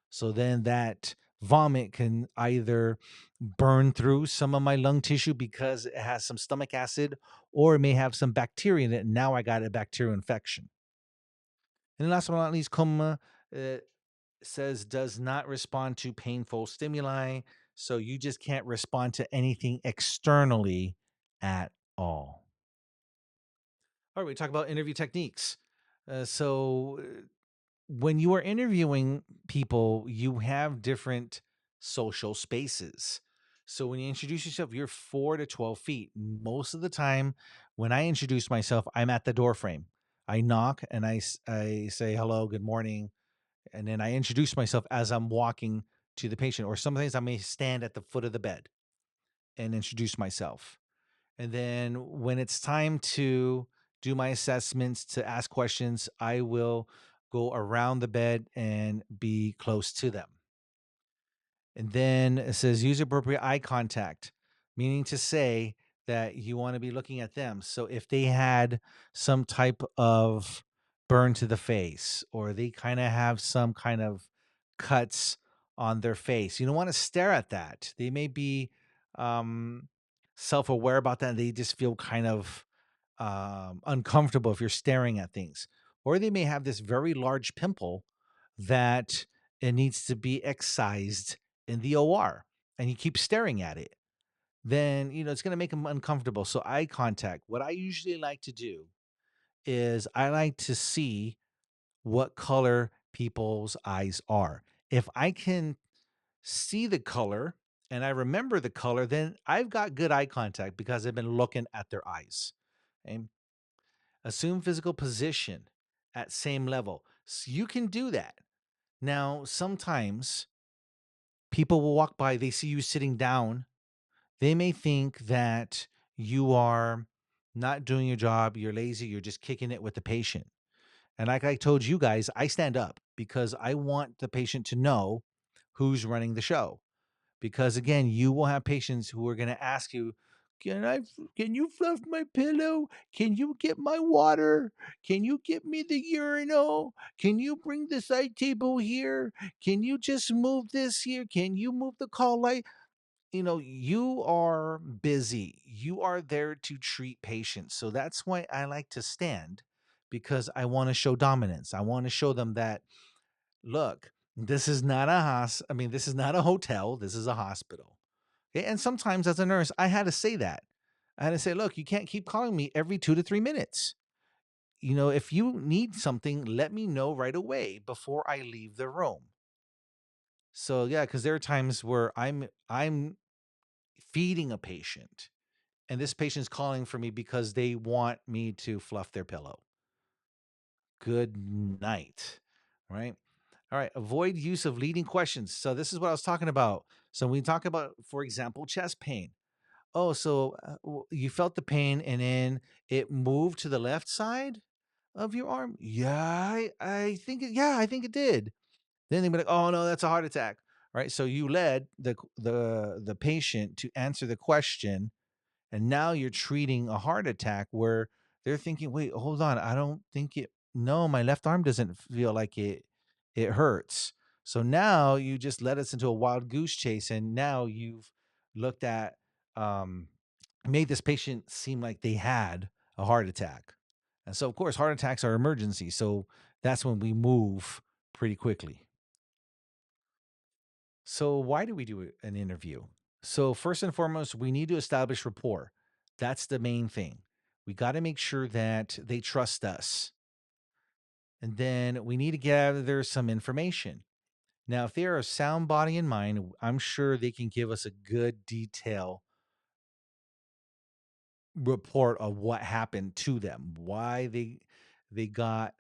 So then that vomit can either burn through some of my lung tissue because it has some stomach acid, or it may have some bacteria in it. And now I got a bacterial infection. And last but not least, coma says does not respond to painful stimuli. So you just can't respond to anything externally at all. All right, we talk about interview techniques. So when you are interviewing people, you have different social spaces. So when you introduce yourself, you're 4 to 12 feet. Most of the time, when I introduce myself, I'm at the door frame. I knock and I say hello, good morning, and then I introduce myself as I'm walking to the patient. Or sometimes I may stand at the foot of the bed and introduce myself. And then when it's time to do my assessments, to ask questions, I will go around the bed and be close to them. And then it says use appropriate eye contact, meaning to say that you want to be looking at them. So if they had some type of burn to the face, or they kind of have some kind of cuts on their face. You don't want to stare at that. They may be um, self aware about that. And they just feel kind of uncomfortable if you're staring at things. Or they may have this very large pimple that it needs to be excised in the OR and you keep staring at it. Then, it's going to make them uncomfortable. So, eye contact, what I usually like to do is I like to see what color people's eyes are. If I can see the color and I remember the color, then I've got good eye contact because I've been looking at their eyes. Okay? Assume physical position at same level. So you can do that. Now, sometimes people will walk by, they see you sitting down, they may think that you are not doing your job, you're lazy, you're just kicking it with the patient. And like I told you guys, I stand up because I want the patient to know who's running the show. Because again, you will have patients who are going to ask you, can you fluff my pillow? Can you get my water? Can you get me the urinal? Can you bring the side table here? Can you just move this here? Can you move the call light? You are busy. You are there to treat patients. So that's why I like to stand because I want to show dominance. I want to show them that, look, this is not this is not a hotel. This is a hospital. Okay. And sometimes as a nurse, I had to say that. I had to say, look, you can't keep calling me every 2 to 3 minutes. If you need something, let me know right away before I leave the room. So yeah, because there are times where I'm feeding a patient and this patient's calling for me because they want me to fluff their pillow. Good night. Right. All right. Avoid use of leading questions. So this is what I was talking about. So when we talk about, for example, chest pain. Oh, so you felt the pain and then it moved to the left side of your arm? Yeah, I think it did. Then they'd be like, "Oh no, that's a heart attack." Right? So you led the patient to answer the question, and now you're treating a heart attack where they're thinking, "Wait, hold on, I don't think it. No, my left arm doesn't feel like it hurts." So now you just led us into a wild goose chase, and now you've looked at um, made this patient seem like they had a heart attack. And so, of course, heart attacks are emergency. So that's when we move pretty quickly. So, why do we do an interview? So, first and foremost, we need to establish rapport. That's the main thing. We got to make sure that they trust us. And then we need to gather some information. Now, if they are a sound body and mind, I'm sure they can give us a good detail report of what happened to them, why they got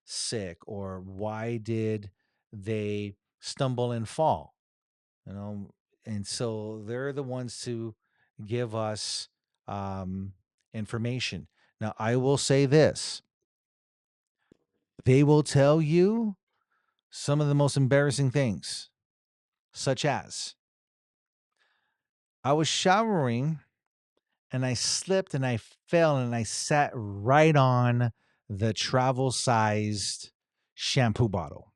sick, or why did they stumble and fall, you know. And so they're the ones to give us um, information. Now, I will say this: they will tell you some of the most embarrassing things, such as I was showering and I slipped and I fell and I sat right on the travel sized shampoo bottle.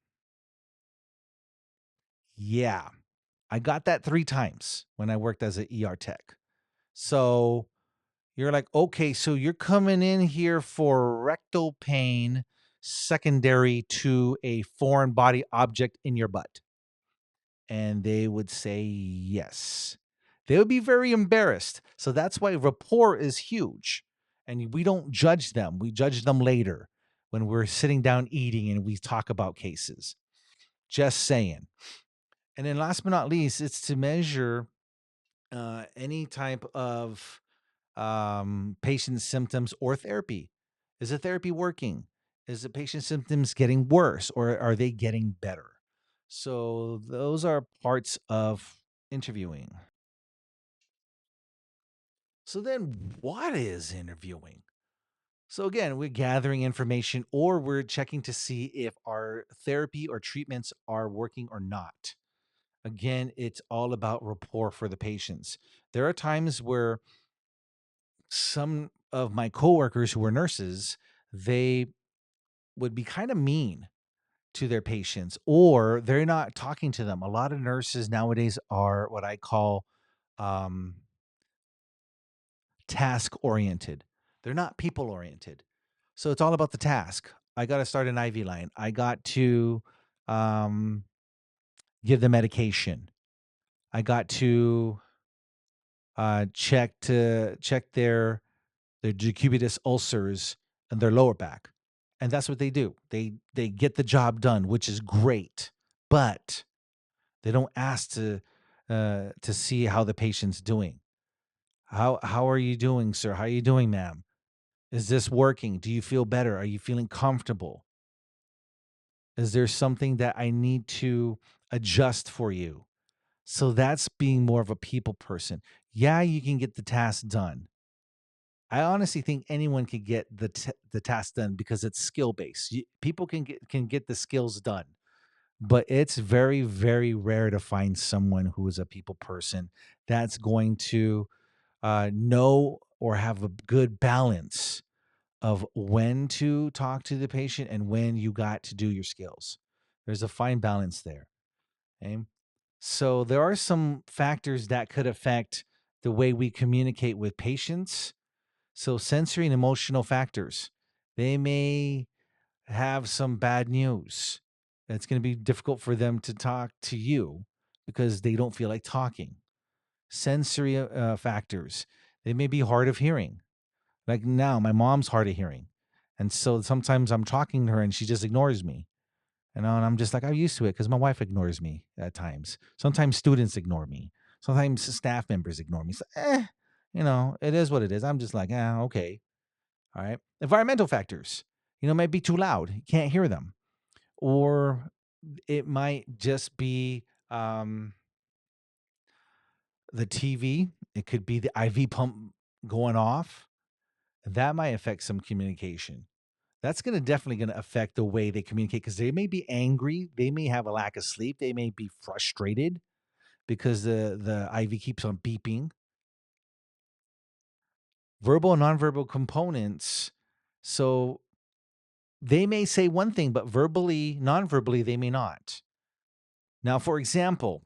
Yeah, I got that 3 times when I worked as an ER tech. So you're like, okay, so you're coming in here for rectal pain secondary to a foreign body object in your butt. And they would say yes. They would be very embarrassed. So that's why rapport is huge. And we don't judge them. We judge them later when we're sitting down eating and we talk about cases. Just saying. And then last but not least, it's to measure any type of patient symptoms or therapy. Is the therapy working? Is the patient symptoms getting worse or are they getting better? So those are parts of interviewing. So then what is interviewing? So again, we're gathering information or we're checking to see if our therapy or treatments are working or not. Again, it's all about rapport for the patients. There are times where some of my coworkers who were nurses, they would be kind of mean to their patients, or they're not talking to them. A lot of nurses nowadays are what I call um, task oriented. They're not people oriented. So it's all about the task. I got to start an IV line. I got to um, give the medication. I got to check their decubitus ulcers and their lower back, and that's what they do. They get the job done, which is great, but they don't ask to see how the patient's doing. How are you doing, sir? How are you doing, ma'am? Is this working? Do you feel better? Are you feeling comfortable? Is there something that I need to adjust for you? So that's being more of a people person. Yeah, you can get the task done. I honestly think anyone can get the task done because it's skill based. People can get the skills done, but it's very very rare to find someone who is a people person that's going to know or have a good balance of when to talk to the patient and when you got to do your skills. There's a fine balance there. Okay? So there are some factors that could affect the way we communicate with patients. So sensory and emotional factors. They may have some bad news. It's going to be difficult for them to talk to you because they don't feel like talking. Sensory factors. They may be hard of hearing. Like now, my mom's hard of hearing. And so sometimes I'm talking to her and she just ignores me. And I'm just like, I'm used to it because my wife ignores me at times. Sometimes students ignore me. Sometimes staff members ignore me. So, it is what it is. I'm just like, okay. All right. Environmental factors, it might be too loud. You can't hear them. Or it might just be the TV. It could be the IV pump going off. That might affect some communication. That's definitely gonna affect the way they communicate because they may be angry, they may have a lack of sleep, they may be frustrated because the IV keeps on beeping. Verbal and nonverbal components. So they may say one thing, but verbally, non-verbally, they may not. Now, for example,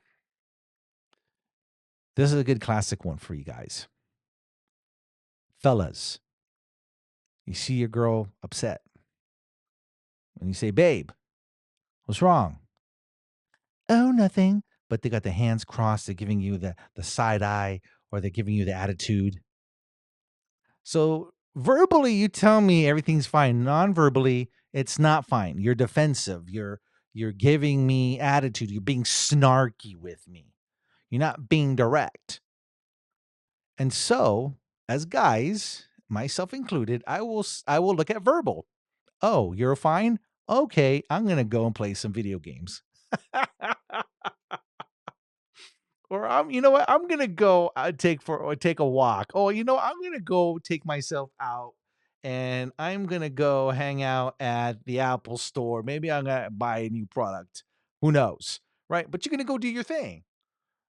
this is a good classic one for you guys. Fellas, you see your girl upset and you say, babe, what's wrong? Oh, nothing. But they got the hands crossed. They're giving you the side eye or they're giving you the attitude. So verbally, you tell me everything's fine. Non-verbally, it's not fine. You're defensive. You're giving me attitude. You're being snarky with me. You're not being direct. And so, as guys, myself included, I will look at verbal. Oh, you're fine? Okay, I'm gonna go and play some video games. Or you know what? I'm gonna go take a walk. Oh, I'm gonna go take myself out, and I'm gonna go hang out at the Apple store. Maybe I'm gonna buy a new product. Who knows, right? But you're gonna go do your thing,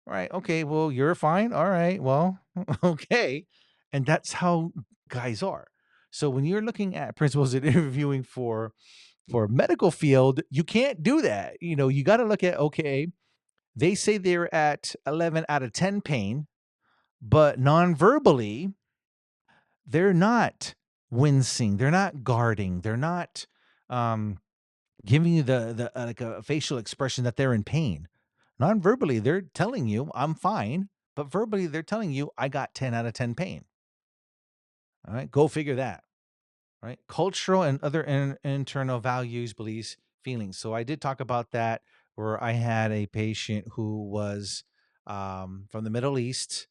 right? Okay. Well, you're fine. All right. Well, okay, and that's how guys are. So when you're looking at principals and interviewing for medical field, you can't do that. You got to look at okay they say they're at 11 out of 10 pain, but non-verbally, they're not wincing, they're not guarding, they're not um, giving you the like a facial expression that they're in pain. Non-verbally, they're telling you I'm fine, but verbally they're telling you I got 10 out of 10 pain. All right, go figure that. Right, cultural and other internal values, beliefs, feelings. So I did talk about that where I had a patient who was from the Middle East.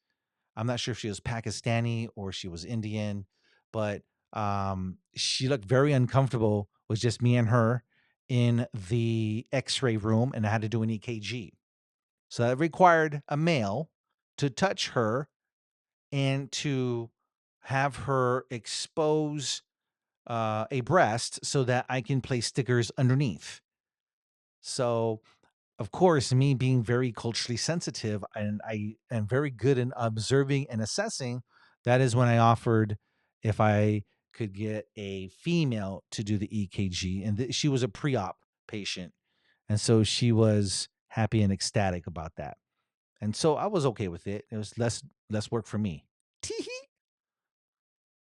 I'm not sure if she was Pakistani or she was Indian, but she looked very uncomfortable with just me and her in the X-ray room, and I had to do an EKG. So that required a male to touch her and to have her expose a breast so that I can place stickers underneath. So, of course, me being very culturally sensitive and I am very good in observing and assessing, that is when I offered if I could get a female to do the EKG. And she was a pre op patient. And so she was happy and ecstatic about that. And so I was okay with it. It was less work for me. Teehee.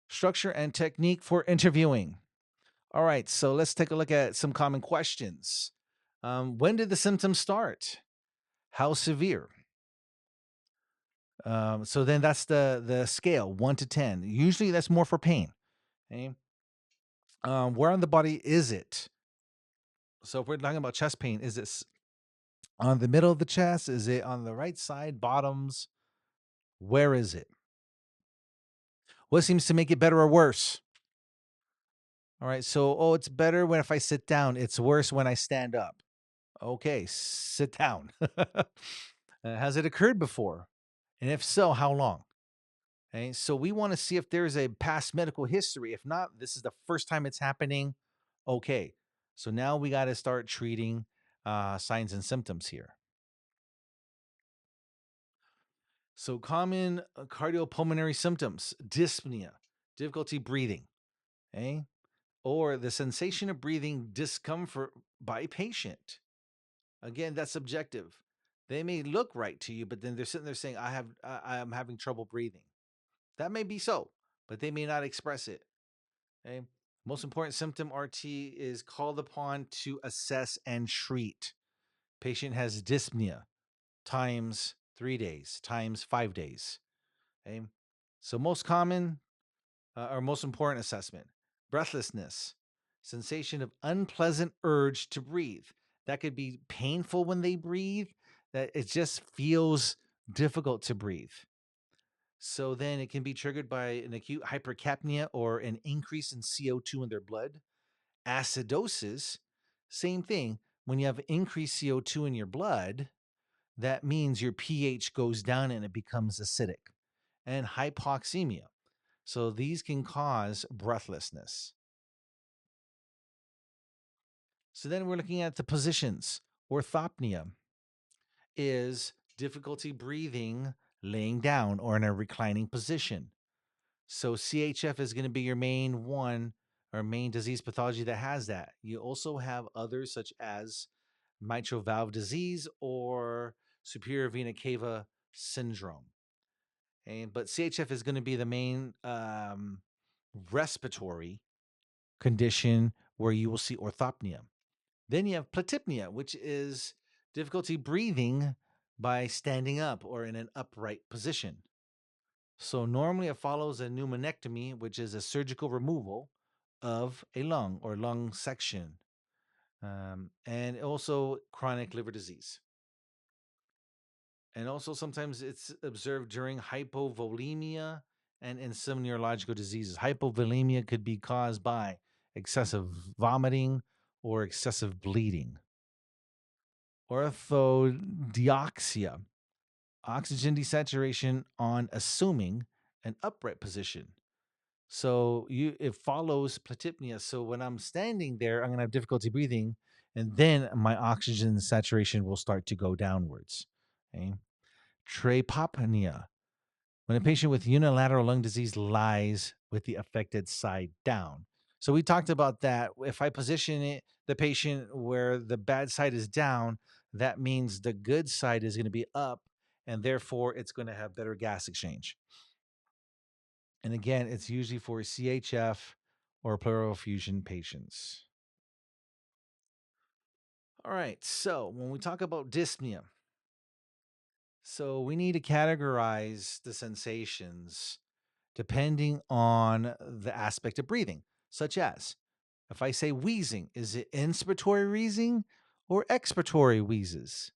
Structure and technique for interviewing. All right, so let's take a look at some common questions. When did the symptoms start? How severe? So then that's the scale, 1 to 10. Usually that's more for pain. Okay? Where on the body is it? So if we're talking about chest pain, is it on the middle of the chest? Is it on the right side, bottoms? Where is it? What seems to make it better or worse? All right, so it's better when if I sit down. It's worse when I stand up. Okay, sit down. Has it occurred before? And if so, how long? Okay, so we want to see if there's a past medical history. If not, this is the first time it's happening. Okay, so now we got to start treating signs and symptoms here. So, common cardiopulmonary symptoms: dyspnea, difficulty breathing, okay, or the sensation of breathing discomfort by patient. Again, that's subjective. They may look right to you, but then they're sitting there saying, I'm having trouble breathing." That may be so, but they may not express it. Okay. Most important symptom: RT is called upon to assess and treat. Patient has dyspnea times 3 days, times 5 days. Okay. So most common or most important assessment: breathlessness, sensation of unpleasant urge to breathe. That could be painful when they breathe, that it just feels difficult to breathe. So then it can be triggered by an acute hypercapnia or an increase in CO2 in their blood. Acidosis, same thing. When you have increased CO2 in your blood, that means your pH goes down and it becomes acidic. And hypoxemia. So these can cause breathlessness. So then we're looking at the positions. Orthopnea is difficulty breathing laying down or in a reclining position. So CHF is going to be your main one or main disease pathology that has that. You also have others such as mitral valve disease or superior vena cava syndrome. But CHF is going to be the main respiratory condition where you will see orthopnea. Then you have platypnea, which is difficulty breathing by standing up or in an upright position. So normally it follows a pneumonectomy, which is a surgical removal of a lung or lung section, and also chronic liver disease. And also sometimes it's observed during hypovolemia and in some neurological diseases. Hypovolemia could be caused by excessive vomiting or excessive bleeding. Orthodeoxia, oxygen desaturation on assuming an upright position. So it follows platypnea. So when I'm standing there, I'm gonna have difficulty breathing, and then my oxygen saturation will start to go downwards. Okay. Trapopnea, when a patient with unilateral lung disease lies with the affected side down. So we talked about that. If I position the patient where the bad side is down, that means the good side is going to be up, and therefore it's going to have better gas exchange. And again, it's usually for CHF or pleural effusion patients. All right. So when we talk about dyspnea, so we need to categorize the sensations depending on the aspect of breathing, such as if I say wheezing, is it inspiratory wheezing or expiratory wheezes?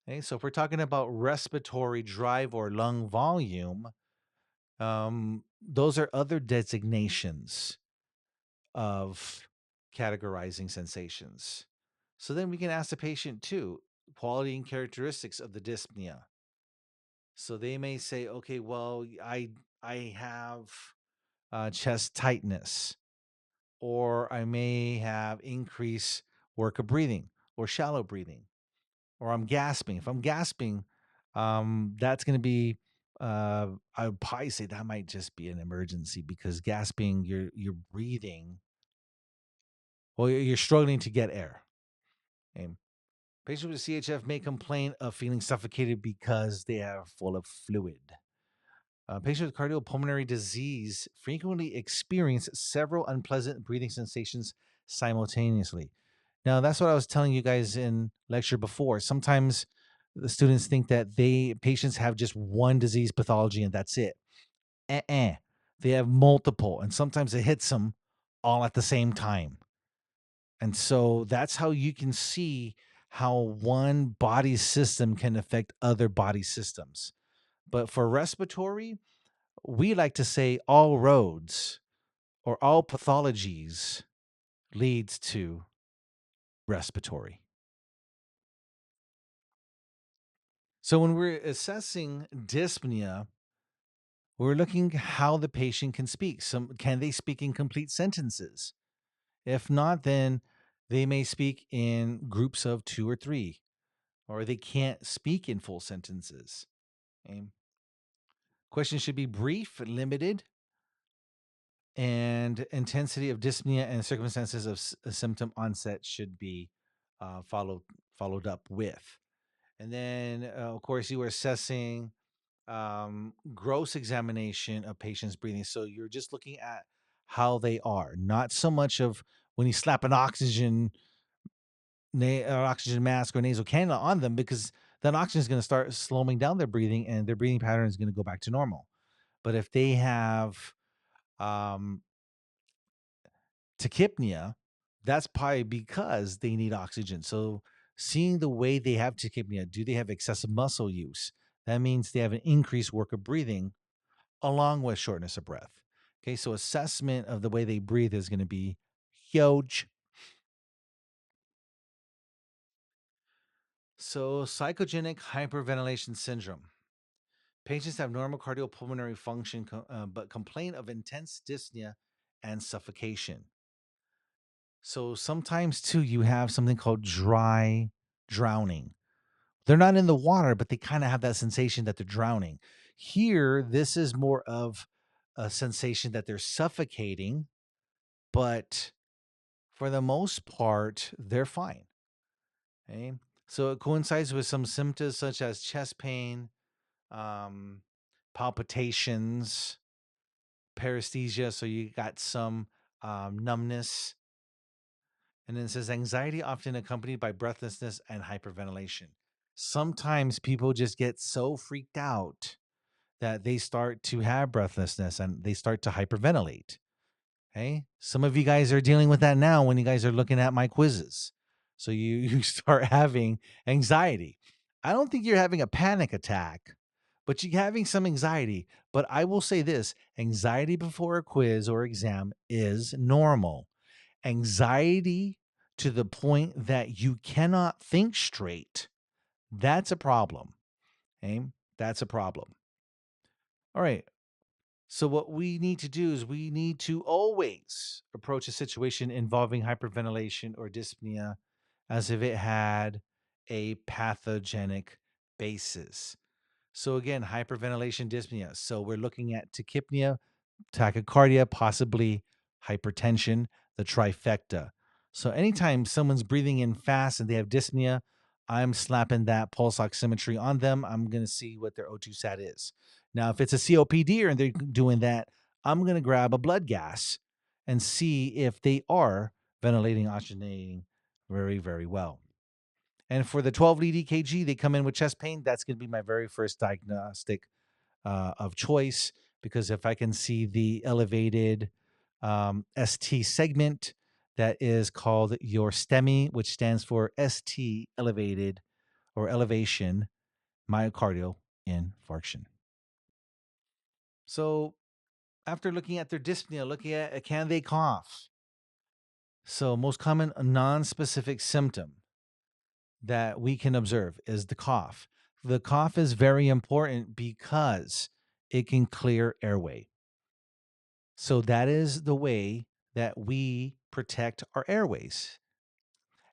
Okay, so if we're talking about respiratory drive or lung volume, those are other designations of categorizing sensations. So then we can ask the patient too, quality and characteristics of the dyspnea. So they may say, okay, well, I have chest tightness, or I may have increased work of breathing or shallow breathing, or I'm gasping. If I'm gasping, that's going to be. I would probably say that might just be an emergency because gasping, you're breathing, well, you're struggling to get air. Okay. Patients with CHF may complain of feeling suffocated because they are full of fluid. Patients with cardiopulmonary disease frequently experience several unpleasant breathing sensations simultaneously. Now, that's what I was telling you guys in lecture before. Sometimes the students think that patients have just one disease pathology and that's it. Uh-uh. They have multiple, and sometimes it hits them all at the same time. And so that's how you can see how one body system can affect other body systems. But for respiratory, we like to say all roads or all pathologies leads to respiratory. So when we're assessing dyspnea, we're looking how the patient can speak. Can they speak in complete sentences? If not, then they may speak in groups of 2 or 3, or they can't speak in full sentences. Okay? Questions should be brief, limited, and intensity of dyspnea and circumstances of symptom onset should be followed up with. And then, of course, you were assessing gross examination of patients' breathing. So you're just looking at how they are, not so much of when you slap an oxygen mask or nasal cannula on them, because that oxygen is going to start slowing down their breathing and their breathing pattern is going to go back to normal. But if they have um, tachypnea, that's probably because they need oxygen. So seeing the way they have tachypnea, do they have excessive muscle use? That means they have an increased work of breathing along with shortness of breath. Okay, so assessment of the way they breathe is going to be huge. So psychogenic hyperventilation syndrome. Patients have normal cardiopulmonary function, but complain of intense dyspnea and suffocation. So sometimes too, you have something called dry drowning. They're not in the water, but they kind of have that sensation that they're drowning. Here, this is more of a sensation that they're suffocating, but for the most part, they're fine. Okay. So it coincides with some symptoms such as chest pain, um, palpitations, paresthesia. So you got some numbness. And then it says anxiety often accompanied by breathlessness and hyperventilation. Sometimes people just get so freaked out that they start to have breathlessness and they start to hyperventilate. Okay. Some of you guys are dealing with that now when you guys are looking at my quizzes. So you start having anxiety. I don't think you're having a panic attack, but you're having some anxiety. But I will say this, anxiety before a quiz or exam is normal. Anxiety to the point that you cannot think straight, that's a problem. Okay. That's a problem. All right. So what we need to do is we need to always approach a situation involving hyperventilation or dyspnea as if it had a pathogenic basis. So again, hyperventilation, dyspnea. So we're looking at tachypnea, tachycardia, possibly hypertension, the trifecta. So anytime someone's breathing in fast and they have dyspnea, I'm slapping that pulse oximetry on them. I'm going to see what their O2 sat is. Now, if it's a COPD and they're doing that, I'm going to grab a blood gas and see if they are ventilating, oxygenating very, very well. And for the 12 lead EKG, they come in with chest pain. That's going to be my very first diagnostic of choice, because if I can see the elevated ST segment, that is called your STEMI, which stands for ST elevated or elevation myocardial infarction. So after looking at their dyspnea, looking at can they cough? So most common non-specific symptom that we can observe is the cough. The cough is very important because it can clear airway. So that is the way that we protect our airways.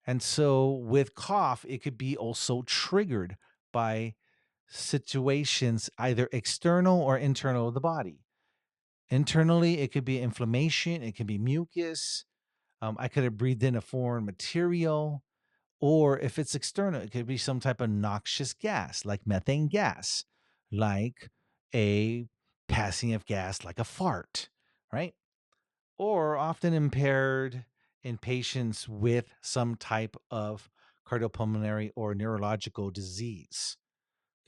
And so with cough, it could be also triggered by situations either external or internal of the body. Internally, it could be inflammation, it could be mucus. I could have breathed in a foreign material, Or if it's external, it could be some type of noxious gas, like methane gas, like a passing of gas, like a fart, right? Or often impaired in patients with some type of cardiopulmonary or neurological disease.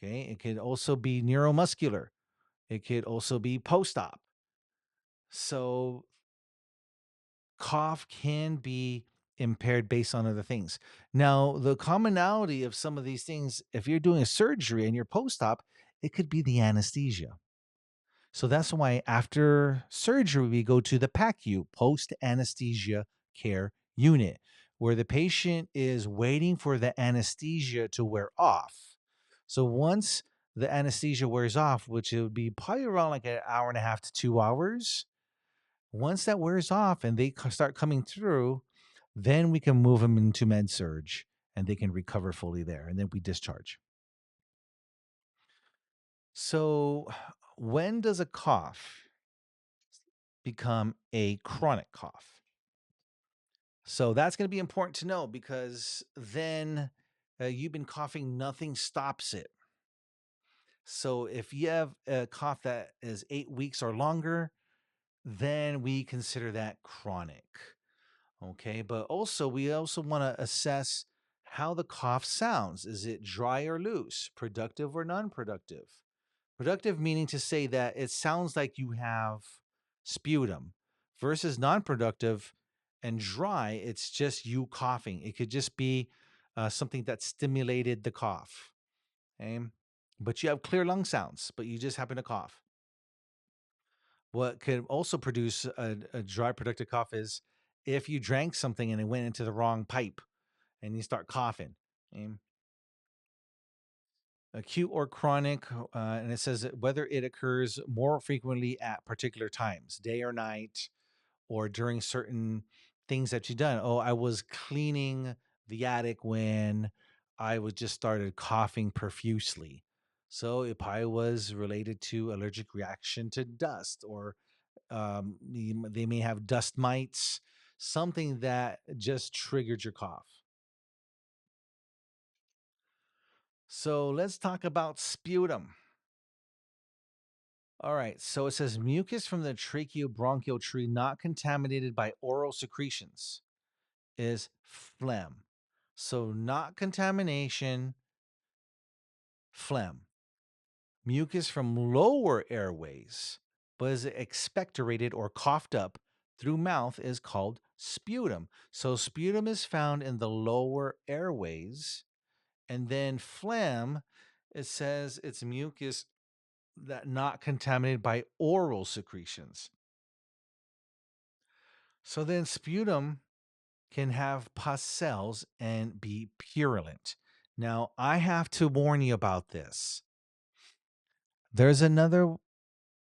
Okay. It could also be neuromuscular. It could also be post op. So cough can be impaired based on other things. Now, the commonality of some of these things, if you're doing a surgery and you're post op, it could be the anesthesia. So that's why after surgery, we go to the PACU, post anesthesia care unit, where the patient is waiting for the anesthesia to wear off. So once the anesthesia wears off, which it would be probably around like an hour and a half to 2 hours, once that wears off and they start coming through, then we can move them into med surge and they can recover fully there. And then we discharge. So, when does a cough become a chronic cough? So, that's going to be important to know because then you've been coughing, nothing stops it. So, if you have a cough that is 8 weeks or longer, then we consider that chronic. Okay, but also we also want to assess how the cough sounds. Is it dry or loose, productive or non-productive? Productive meaning to say that it sounds like you have sputum versus non-productive and dry, it's just you coughing. It could just be something that stimulated the cough. Okay? But you have clear lung sounds, but you just happen to cough. What could also produce a dry productive cough is if you drank something and it went into the wrong pipe and you start coughing. Okay? Acute or chronic, and it says that whether it occurs more frequently at particular times, day or night, or during certain things that you've done. Oh, I was cleaning the attic when I was just started coughing profusely. So it probably was related to allergic reaction to dust, or they may have dust mites, something that just triggered your cough. So let's talk about sputum. All right. So it says mucus from the tracheobronchial tree not contaminated by oral secretions is phlegm. So not contamination, phlegm. Mucus from lower airways, but is expectorated or coughed up through mouth is called sputum. So sputum is found in the lower airways. And then phlegm, it says it's mucus that not contaminated by oral secretions. So then sputum can have pus cells and be purulent. Now, I have to warn you about this. There's another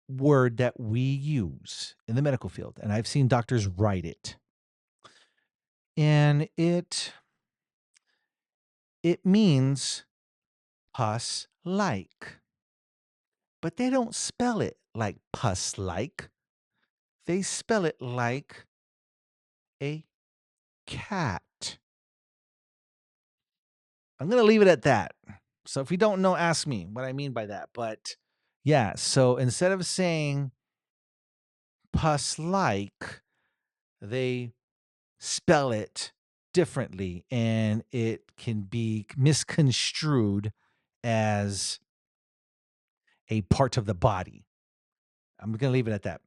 word that we use in the medical field, and I've seen doctors write it. And it means pus like. But they don't spell it like pus like. They spell it like a cat. I'm going to leave it at that. So if you don't know, ask me what I mean by that. But yeah, so instead of saying pus like, they spell it differently and it can be misconstrued as a part of the body. I'm going to leave it at that.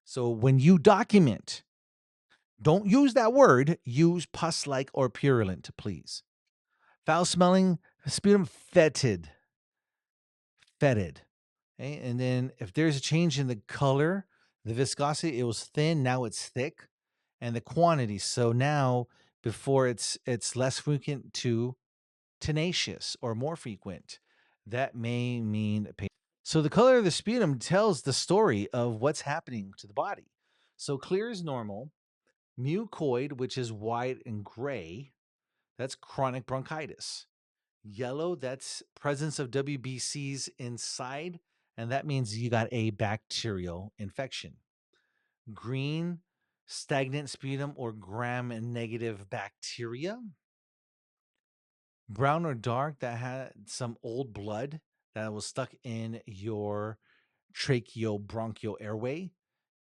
So when you document, don't use that word, use pus like or purulent, please. Foul smelling, sputum fetid. Fetid. Okay? And then if there's a change in the color, the viscosity, it was thin, now it's thick, and the quantity. So now before it's less frequent to tenacious or more frequent. That may mean pain. So the color of the sputum tells the story of what's happening to the body. So clear is normal, mucoid, which is white and gray, that's chronic bronchitis. Yellow, that's presence of WBCs inside, and that means you got a bacterial infection. Green, stagnant sputum or gram negative bacteria. brown or dark that had some old blood that was stuck in your tracheobronchial airway,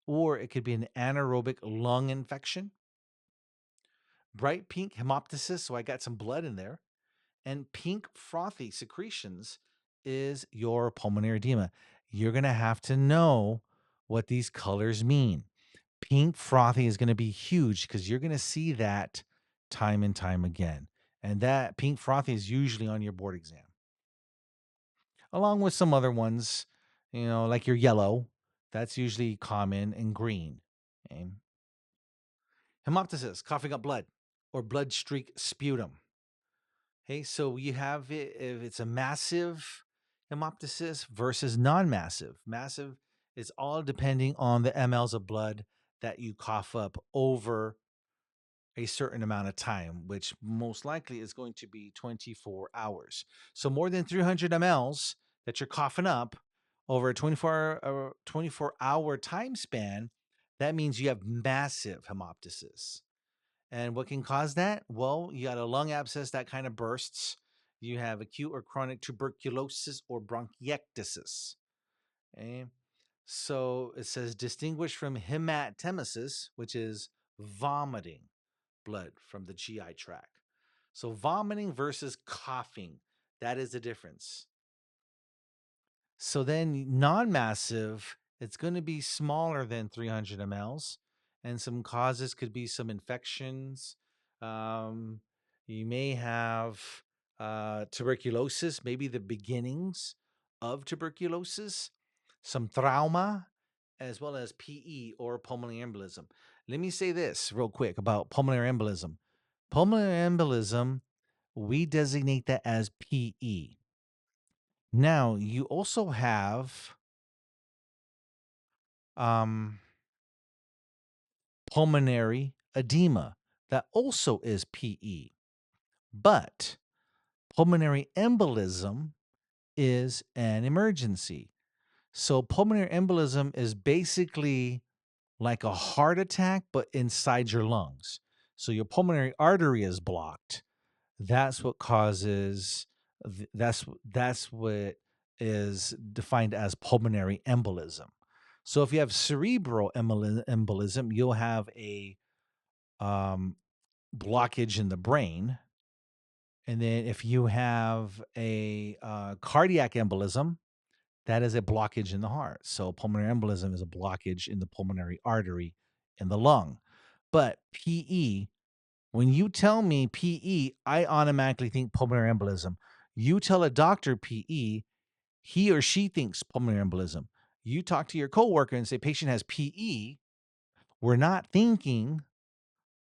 or it could be an anaerobic lung infection. Bright pink hemoptysis, so I got some blood in there, and pink frothy secretions is your pulmonary edema. You're going to have to know what these colors mean. Pink frothy is going to be huge because you're going to see that time and time again. And that pink frothy is usually on your board exam, along with some other ones, like your yellow. That's usually common, and green. Okay. Hemoptysis, coughing up blood, or blood streak sputum. Okay, so you have it if it's a massive hemoptysis versus non-massive. Massive is all depending on the mLs of blood that you cough up over a certain amount of time, which most likely is going to be 24 hours. So more than 300 mLs that you're coughing up over a 24-hour time span, that means you have massive hemoptysis. And what can cause that? Well, you got a lung abscess that kind of bursts. You have acute or chronic tuberculosis or bronchiectasis. Okay. So it says distinguish from hematemesis, which is vomiting blood from the GI tract. So vomiting versus coughing, that is the difference. So then non-massive, it's going to be smaller than 300 mLs, and some causes could be some infections. Um, you may have tuberculosis, maybe the beginnings of tuberculosis, some trauma, as well as PE or pulmonary embolism. Let me say this real quick about pulmonary embolism. Pulmonary embolism, we designate that as PE. Now, you also have um, pulmonary edema that also is PE, but pulmonary embolism is an emergency. So, pulmonary embolism is basically like a heart attack, but inside your lungs. So, your pulmonary artery is blocked. That's what causes, that's what is defined as pulmonary embolism. So if you have cerebral embolism, you'll have a um, blockage in the brain. And then if you have a cardiac embolism, that is a blockage in the heart. So pulmonary embolism is a blockage in the pulmonary artery in the lung. But PE, when you tell me PE, I automatically think pulmonary embolism. You tell a doctor PE, he or she thinks pulmonary embolism. You talk to your coworker and say patient has PE, we're not thinking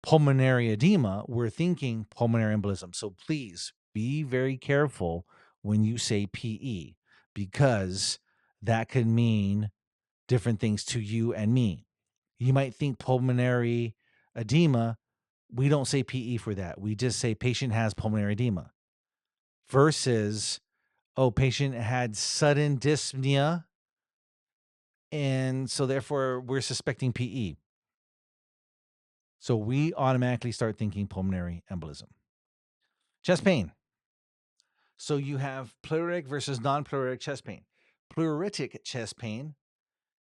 pulmonary edema, we're thinking pulmonary embolism. So please be very careful when you say PE, because that could mean different things to you and me. You might think pulmonary edema. We don't say PE for that. We just say patient has pulmonary edema versus, oh, patient had sudden dyspnea. And so therefore we're suspecting PE. So we automatically start thinking pulmonary embolism. Chest pain. So you have pleuritic versus non-pleuritic chest pain. Pleuritic chest pain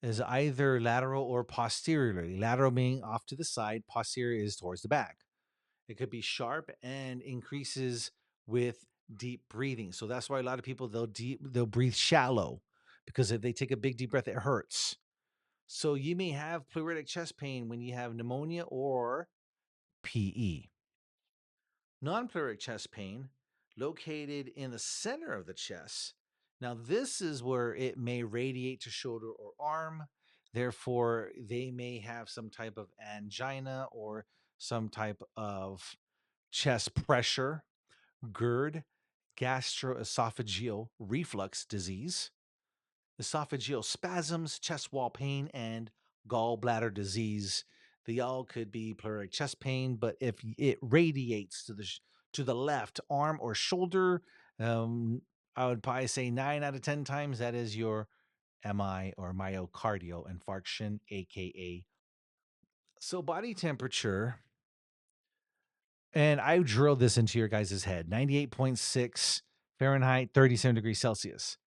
is either lateral or posteriorly. Lateral being off to the side, posterior is towards the back. It could be sharp and increases with deep breathing. So that's why a lot of people they'll breathe shallow, because if they take a big deep breath, it hurts. So you may have pleuritic chest pain when you have pneumonia or PE. Non-pleuritic chest pain, located in the center of the chest. Now, this is where it may radiate to shoulder or arm. Therefore, they may have some type of angina or some type of chest pressure, GERD, gastroesophageal reflux disease, esophageal spasms, chest wall pain, and gallbladder disease. They all could be pleuritic chest pain, but if it radiates to the left arm or shoulder, um, I would probably say 9 out of 10 times that is your MI or myocardial infarction, aka. So body temperature And I drilled this into your guys' head. 98.6 Fahrenheit, 37 degrees Celsius.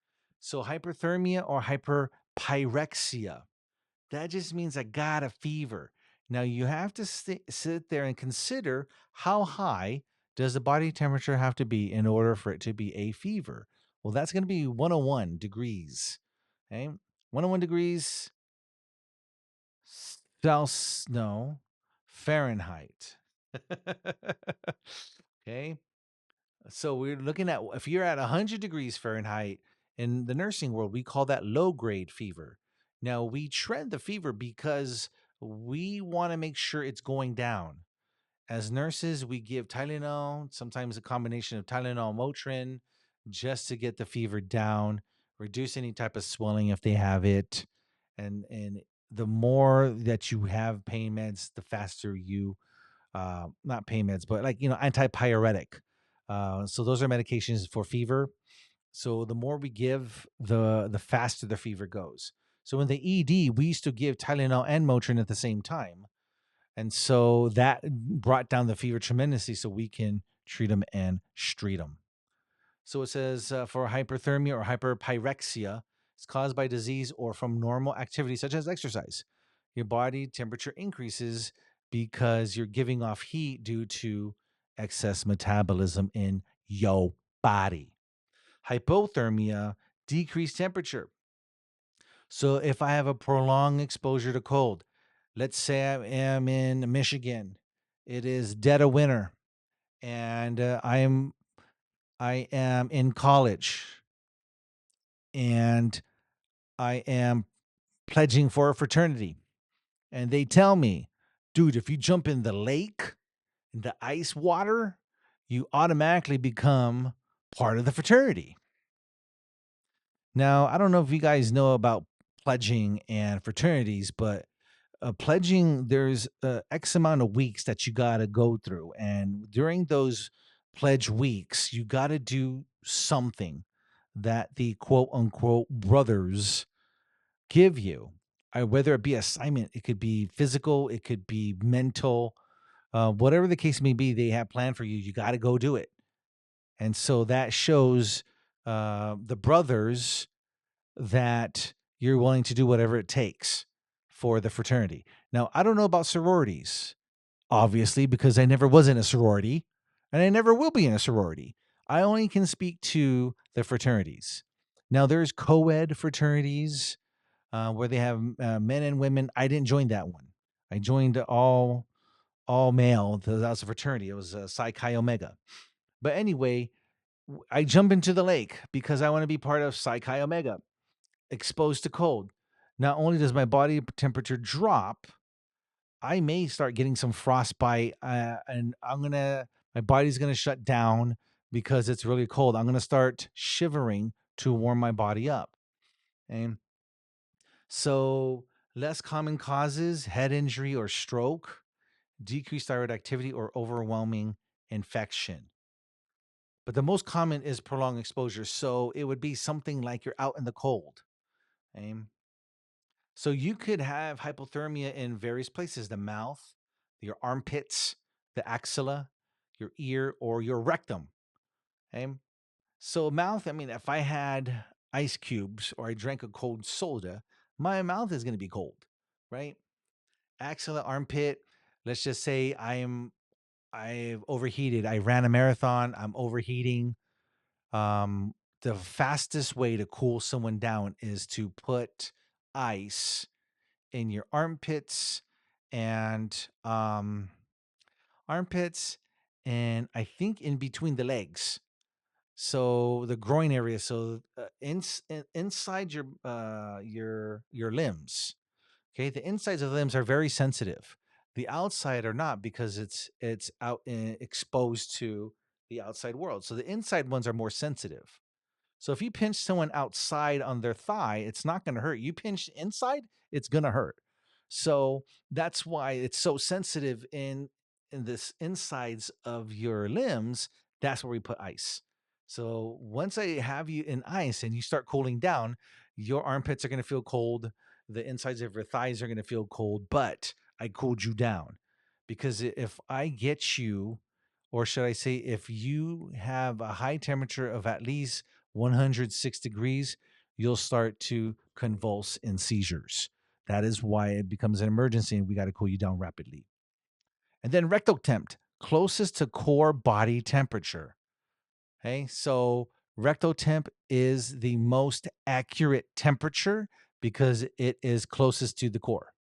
So hyperthermia or hyperpyrexia. That just means I got a fever. Now you have to sit there and consider how high does the body temperature have to be in order for it to be a fever. Well, that's going to be 101 degrees. Okay, 101 degrees Celsius, no, Fahrenheit. Okay, so we're looking at if you're at 100 degrees Fahrenheit in the nursing world, we call that low grade fever. Now we trend the fever because we want to make sure it's going down. As nurses, we give Tylenol, sometimes a combination of Tylenol, Motrin, just to get the fever down, reduce any type of swelling if they have it, and the more that you have pain meds, the faster you not pain meds, but like antipyretic. So those are medications for fever. So the more we give, the faster the fever goes. So in the ED, we used to give Tylenol and Motrin at the same time, and so that brought down the fever tremendously. So we can treat them and street them. So it says for hyperthermia or hyperpyrexia, it's caused by disease or from normal activity such as exercise. Your body temperature increases because you're giving off heat due to excess metabolism in your body. Hypothermia, decreased temperature. So if I have a prolonged exposure to cold, let's say I am in Michigan, it is dead of winter, and I am in college, and I am pledging for a fraternity. And they tell me, dude, if you jump in the lake, in the ice water, you automatically become part of the fraternity. Now, I don't know if you guys know about pledging and fraternities, but pledging, there's X amount of weeks that you got to go through. And during those pledge weeks, you got to do something that the quote unquote brothers give you, whether it be assignment, it could be physical, it could be mental, whatever the case may be, they have planned for you. You got to go do it. And so that shows the brothers that you're willing to do whatever it takes for the fraternity. Now, I don't know about sororities, obviously, because I never was in a sorority and I never will be in a sorority. I only can speak to the fraternities. Now, there's co ed fraternities where they have men and women. I didn't join that one. I joined all male. That was a fraternity. It was Psi Chi Omega. But anyway, I jump into the lake because I want to be part of Psi Chi Omega. Exposed to cold. Not only does my body temperature drop, I may start getting some frostbite, and my body's gonna shut down because it's really cold. I'm gonna start shivering to warm my body up. And so, less common causes: head injury or stroke, decreased thyroid activity, or overwhelming infection. But the most common is prolonged exposure. So it would be something like you're out in the cold. Okay? So you could have hypothermia in various places: the mouth, your armpits, the axilla, your ear, or your rectum. Okay? So, mouth, I mean, if I had ice cubes or I drank a cold soda, my mouth is going to be cold, right? Axilla, armpit, let's just say I've overheated. I ran a marathon, I'm overheating. Um, the fastest way to cool someone down is to put ice in your and armpits and I think in between the legs. So the groin area, so inside your limbs. Okay, the insides of the limbs are very sensitive. The outside are not because it's out exposed to the outside world. So the inside ones are more sensitive. So if you pinch someone outside on their thigh, it's not going to hurt. You pinch inside, it's going to hurt. So that's why it's so sensitive in this insides of your limbs. That's where we put ice. So once I have you in ice and you start cooling down, your armpits are going to feel cold. The insides of your thighs are going to feel cold, but I cooled you down because if I get you or should I say, if you have a high temperature of at least 106 degrees, you'll start to convulse in seizures. That is why it becomes an emergency and we got to cool you down rapidly. And then rectal temp, closest to core body temperature. Okay, so rectal temp is the most accurate temperature because it is closest to the core.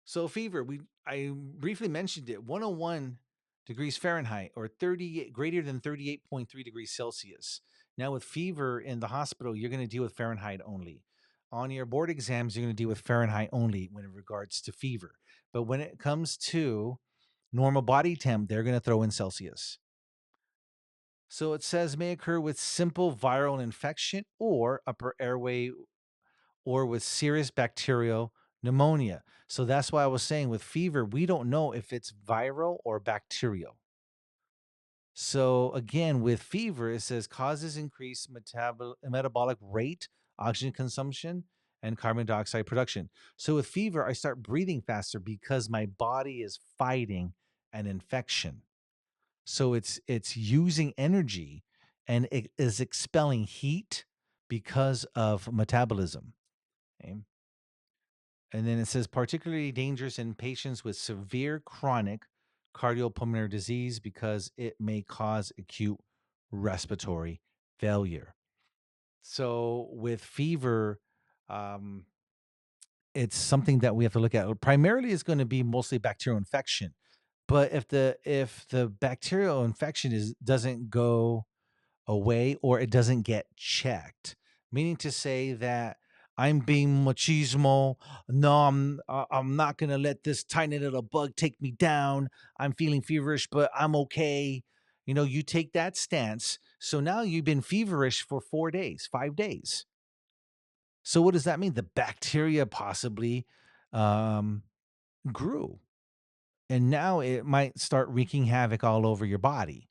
So fever, I briefly mentioned it, 101 degrees Fahrenheit or 38 greater than 38.3 degrees Celsius. Now with fever in the hospital, you're going to deal with Fahrenheit only. On your board exams, you're going to deal with Fahrenheit only when it regards to fever. But when it comes to normal body temp, they're going to throw in Celsius. So it says may occur with simple viral infection or upper airway or with serious bacterial pneumonia. So that's why I was saying with fever, we don't know if it's viral or bacterial. So again, with fever, it says causes increased metabolic rate, oxygen consumption, and carbon dioxide production. So with fever, I start breathing faster because my body is fighting an infection. So it's using energy and it is expelling heat because of metabolism. Okay? And then it says particularly dangerous in patients with severe chronic cardiopulmonary disease because it may cause acute respiratory failure. So with fever, um, it's something that we have to look at. Primarily, it's going to be mostly bacterial infection. But if the bacterial infection doesn't go away or it doesn't get checked, meaning to say that I'm being machismo. No, I'm not gonna let this tiny little bug take me down. I'm feeling feverish, but I'm okay. You take that stance. So now you've been feverish for 4 days, 5 days. So what does that mean? The bacteria possibly um, grew, and now it might start wreaking havoc all over your body.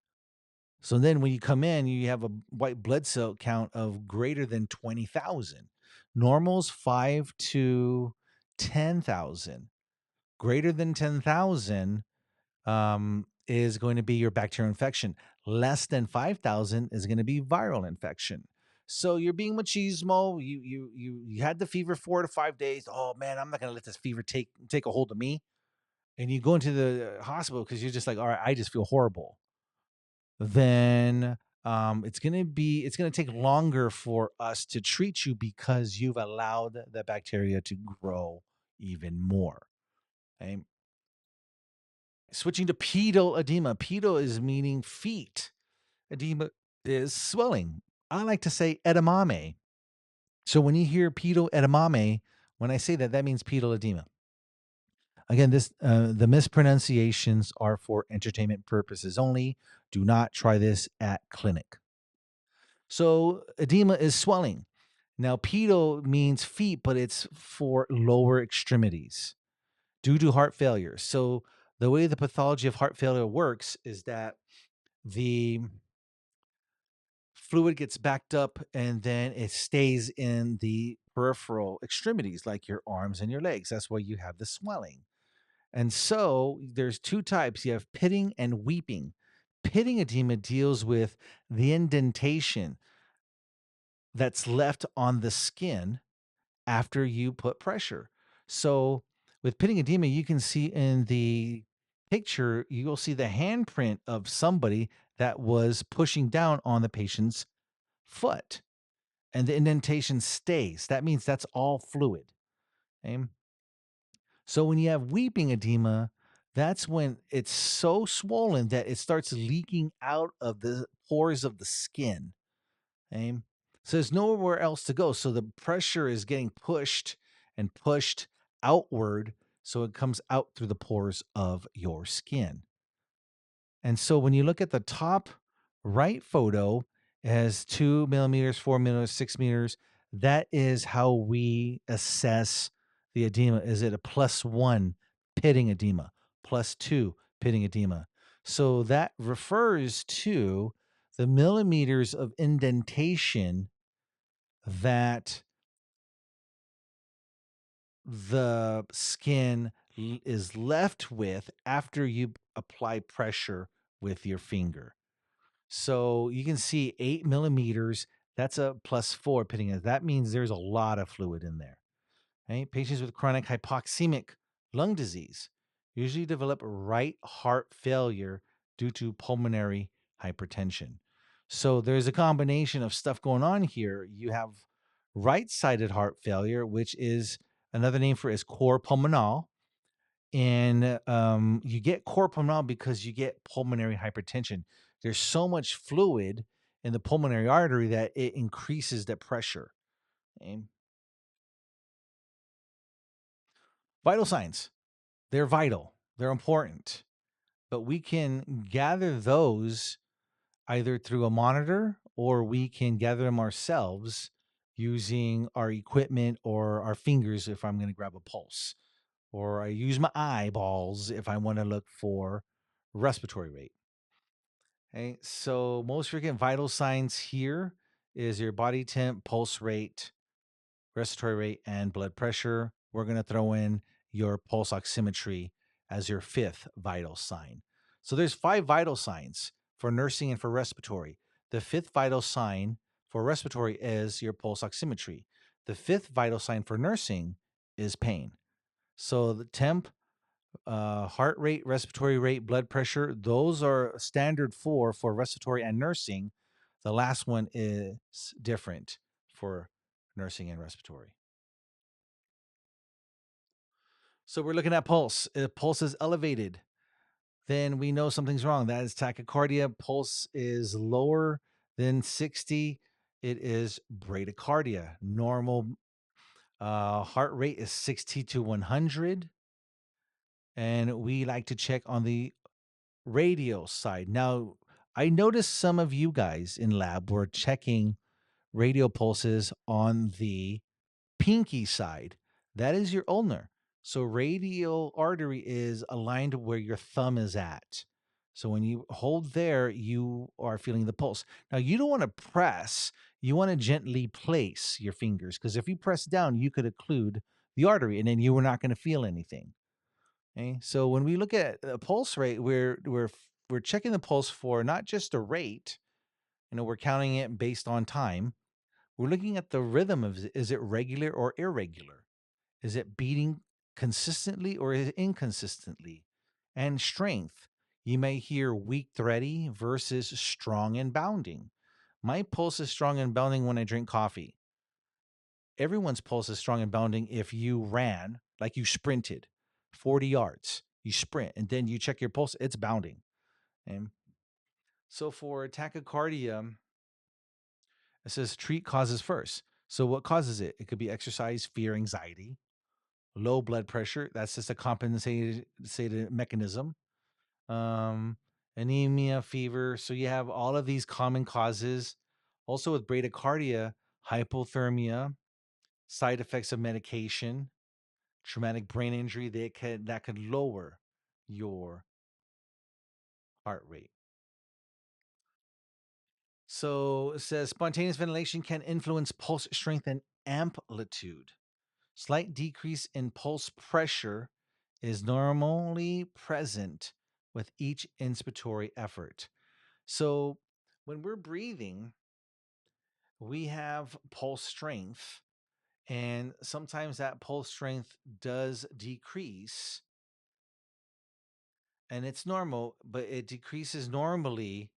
So then when you come in, you have a white blood cell count of greater than 20,000. Normal's 5 to 10,000. Greater than 10,000 is going to be your bacterial infection. Less than 5,000 is going to be viral infection. So you're being machismo. You had the fever 4 to 5 days. Oh man, I'm not going to let this fever take a hold of me. And you go into the hospital because you're just like, all right, I just feel horrible. Then it's gonna take longer for us to treat you because you've allowed the bacteria to grow even more. Okay? Switching to pedal edema. Pedal is meaning feet. Edema is swelling. I like to say edamame. So when you hear pedal edamame, when I say that, that means pedal edema. Again, the mispronunciations are for entertainment purposes only. Do not try this at clinic. So edema is swelling. Now, pedal means feet, but it's for lower extremities due to heart failure. So the way the pathology of heart failure works is that the fluid gets backed up and then it stays in the peripheral extremities, like your arms and your legs. That's why you have the swelling. And so there's two types. You have pitting and weeping. Pitting edema deals with the indentation that's left on the skin after you put pressure. So with pitting edema, you can see in the picture, you will see the handprint of somebody that was pushing down on the patient's foot, and the indentation stays. That means that's all fluid. Okay? So when you have weeping edema, that's when it's so swollen that it starts leaking out of the pores of the skin. Okay? So there's nowhere else to go. So the pressure is getting pushed and pushed outward. So it comes out through the pores of your skin. And so when you look at the top right photo, it has 2 millimeters, 4 millimeters, 6 meters. That is how we assess the edema. Is it a +1 pitting edema, +2 pitting edema? So that refers to the millimeters of indentation that the skin is left with after you apply pressure with your finger. So you can see 8 millimeters. That's a +4 pitting. That means there's a lot of fluid in there. Okay? Patients with chronic hypoxemic lung disease usually develop right heart failure due to pulmonary hypertension. So there's a combination of stuff going on here. You have right-sided heart failure, which is another name for is cor pulmonale, and you get cor pulmonale because you get pulmonary hypertension. There's so much fluid in the pulmonary artery that it increases the pressure. Okay? Vital signs. They're vital. They're important. But we can gather those either through a monitor or we can gather them ourselves using our equipment or our fingers if I'm going to grab a pulse. Or I use my eyeballs if I want to look for respiratory rate. Okay, so most frequent vital signs here is your body temp, pulse rate, respiratory rate, and blood pressure. We're going to throw in your pulse oximetry as your fifth vital sign. So there's five vital signs for nursing and for respiratory. The fifth vital sign for respiratory is your pulse oximetry. The fifth vital sign for nursing is pain. So the temp, heart rate, respiratory rate, blood pressure, those are standard for respiratory and nursing. The last one is different for nursing and respiratory. So we're looking at pulse. If pulse is elevated, then we know something's wrong. That is tachycardia. Pulse is lower than 60. It is bradycardia. Normal heart rate is 60 to 100. And we like to check on the radial side. Now, I noticed some of you guys in lab were checking radial pulses on the pinky side. That is your ulnar. So radial artery is aligned where your thumb is at. So when you hold there, you are feeling the pulse. Now you don't want to press, you want to gently place your fingers because if you press down, you could occlude the artery and then you were not going to feel anything. Okay? So when we look at a pulse rate, we're checking the pulse for not just a rate, we're counting it based on time. We're looking at the rhythm of is it regular or irregular? Is it beating consistently or is it inconsistently? And strength. You may hear weak, thready versus strong and bounding. My pulse is strong and bounding when I drink coffee. Everyone's pulse is strong and bounding if you ran, like you sprinted 40 yards. You sprint and then you check your pulse, it's bounding. And so for tachycardia, it says treat causes first. So what causes it? It could be exercise, fear, anxiety, low blood pressure. That's just a compensated mechanism. Um, Anemia, fever. So you have all of these common causes. Also with bradycardia, hypothermia, side effects of medication, traumatic brain injury. That could lower your heart rate. So it says spontaneous ventilation can influence pulse strength and amplitude. Slight decrease in pulse pressure is normally present with each inspiratory effort. So when we're breathing, we have pulse strength, and sometimes that pulse strength does decrease, and it's normal, but it decreases normally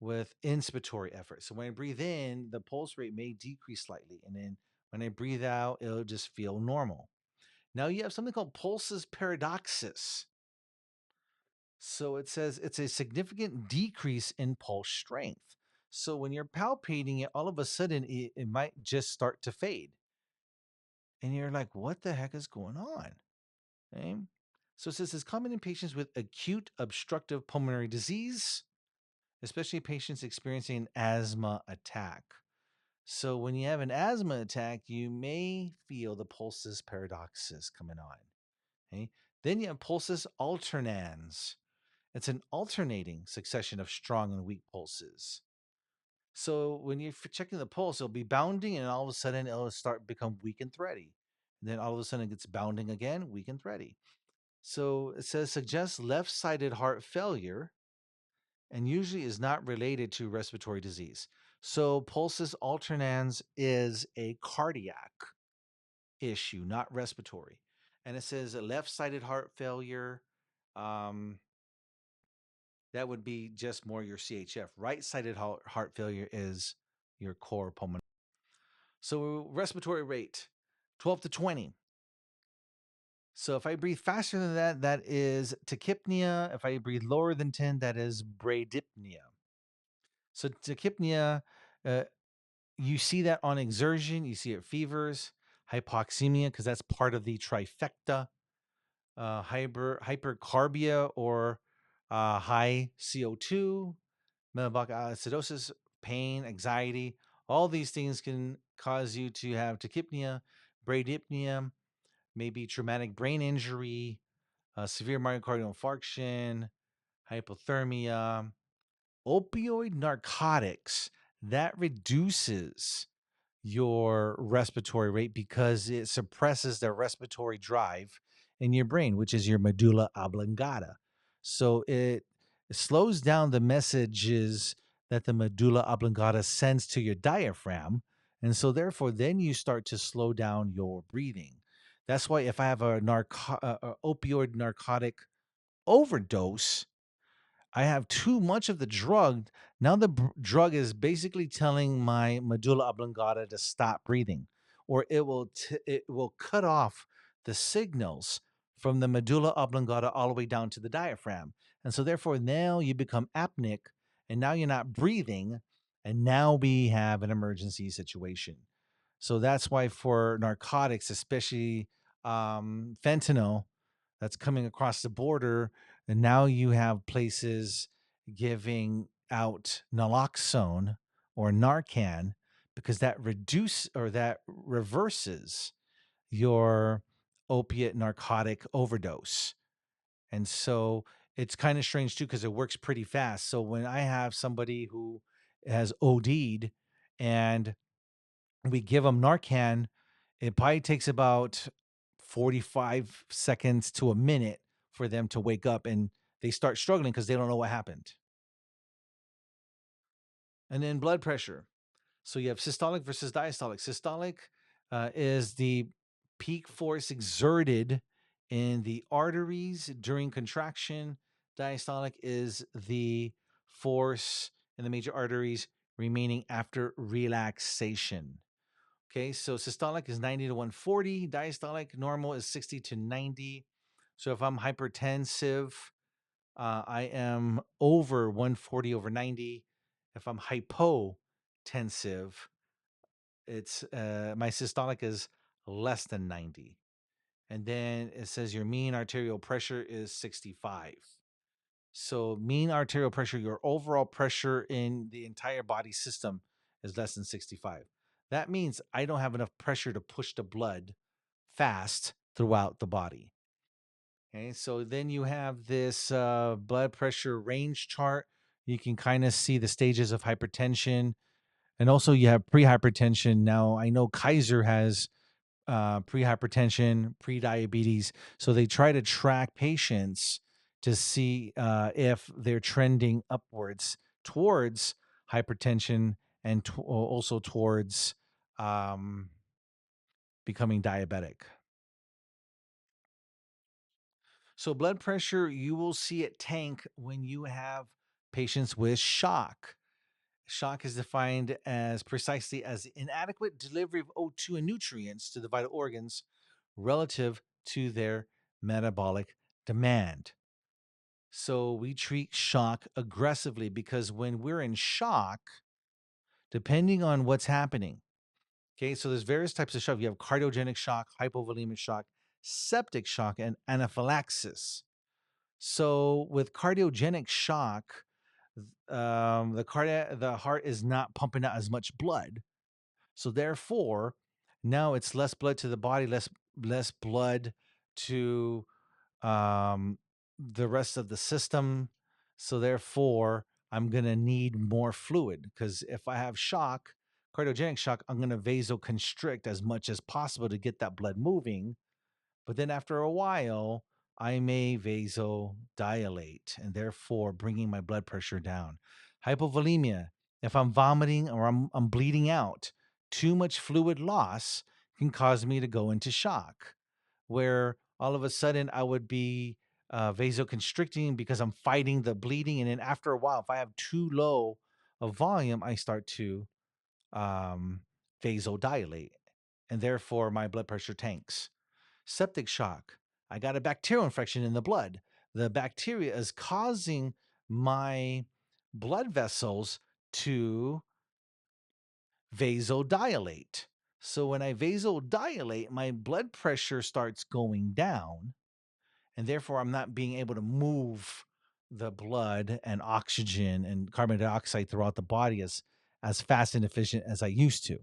with inspiratory effort. So when I breathe in, the pulse rate may decrease slightly, and then when I breathe out, it'll just feel normal. Now you have something called pulsus paradoxus. So it says it's a significant decrease in pulse strength. So when you're palpating it, all of a sudden it might just start to fade. And you're like, what the heck is going on? Okay. So it says it's common in patients with acute obstructive pulmonary disease, especially patients experiencing an asthma attack. So when you have an asthma attack, you may feel the pulsus paradoxus coming on. Okay. Then you have pulsus alternans. It's an alternating succession of strong and weak pulses. So when you're checking the pulse, it'll be bounding, and all of a sudden it'll start become weak and thready. And then all of a sudden it gets bounding again, weak and thready. So it says suggests left-sided heart failure and usually is not related to respiratory disease. So pulsus alternans is a cardiac issue, not respiratory. And it says a left-sided heart failure. Um, that would be just more your CHF. Right-sided heart failure is your core pulmonary. So respiratory rate, 12 to 20. So if I breathe faster than that, that is tachypnea. If I breathe lower than 10, that is bradypnea. So tachypnea, uh, you see that on exertion, you see it fevers, hypoxemia, because that's part of the trifecta, hypercarbia or high CO2, metabolic acidosis, pain, anxiety. All these things can cause you to have tachypnea, bradypnea, maybe traumatic brain injury, severe myocardial infarction, hypothermia, opioid narcotics. That reduces your respiratory rate because it suppresses the respiratory drive in your brain, which is your medulla oblongata. So it slows down the messages that the medulla oblongata sends to your diaphragm. And so, therefore, then you start to slow down your breathing. That's why if I have a opioid narcotic overdose, I have too much of the drug. Now the drug is basically telling my medulla oblongata to stop breathing, or it will cut off the signals from the medulla oblongata all the way down to the diaphragm. And so therefore now you become apneic and now you're not breathing and now we have an emergency situation. So that's why for narcotics, especially fentanyl that's coming across the border, and now you have places giving out naloxone or Narcan because that reverses your opiate narcotic overdose. And so it's kind of strange too because it works pretty fast. So when I have somebody who has OD'd and we give them Narcan, it probably takes about 45 seconds to a minute for them to wake up and they start struggling because they don't know what happened. And then blood pressure. So you have systolic versus diastolic. Systolic is the peak force exerted in the arteries during contraction. Diastolic is the force in the major arteries remaining after relaxation. Okay, so systolic is 90 to 140. Diastolic normal is 60 to 90. So if I'm hypertensive, I am over 140 over 90. If I'm hypotensive, it's my systolic is less than 90. And then it says your mean arterial pressure is 65. So mean arterial pressure, your overall pressure in the entire body system is less than 65. That means I don't have enough pressure to push the blood fast throughout the body. Okay, so then you have this blood pressure range chart. You can kind of see the stages of hypertension. And also you have prehypertension. Now, I know Kaiser has prehypertension, prediabetes. So they try to track patients to see if they're trending upwards towards hypertension and also towards um, becoming diabetic. So, blood pressure, you will see it tank when you have patients with shock. Shock is defined as precisely as inadequate delivery of O2 and nutrients to the vital organs relative to their metabolic demand. So we treat shock aggressively because when we're in shock, depending on what's happening, okay, so there's various types of shock. You have cardiogenic shock, hypovolemic shock, septic shock, and anaphylaxis. So with cardiogenic shock, the heart is not pumping out as much blood. So therefore, now it's less blood to the body, less blood to um, the rest of the system. So therefore, I'm gonna need more fluid because if I have shock, cardiogenic shock, I'm gonna vasoconstrict as much as possible to get that blood moving. But then after a while, I may vasodilate and therefore bringing my blood pressure down. Hypovolemia, if I'm vomiting or I'm bleeding out, too much fluid loss can cause me to go into shock, where all of a sudden I would be vasoconstricting because I'm fighting the bleeding. And then after a while, if I have too low of volume, I start to um, vasodilate, and therefore my blood pressure tanks. Septic shock. I got a bacterial infection in the blood. The bacteria is causing my blood vessels to vasodilate. So when I vasodilate, my blood pressure starts going down, and therefore I'm not being able to move the blood and oxygen and carbon dioxide throughout the body as fast and efficient as I used to.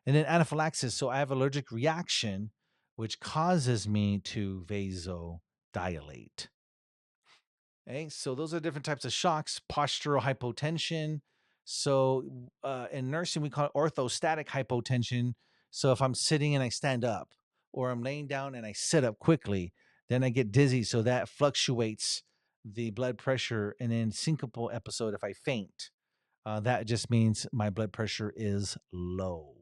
And then anaphylaxis. So I have allergic reaction, which causes me to vasodilate. Okay, so those are different types of shocks. Postural hypotension. So in nursing, we call it orthostatic hypotension. So if I'm sitting and I stand up, or I'm laying down and I sit up quickly, then I get dizzy. So that fluctuates the blood pressure. And in syncopal episode, if I faint, that just means my blood pressure is low.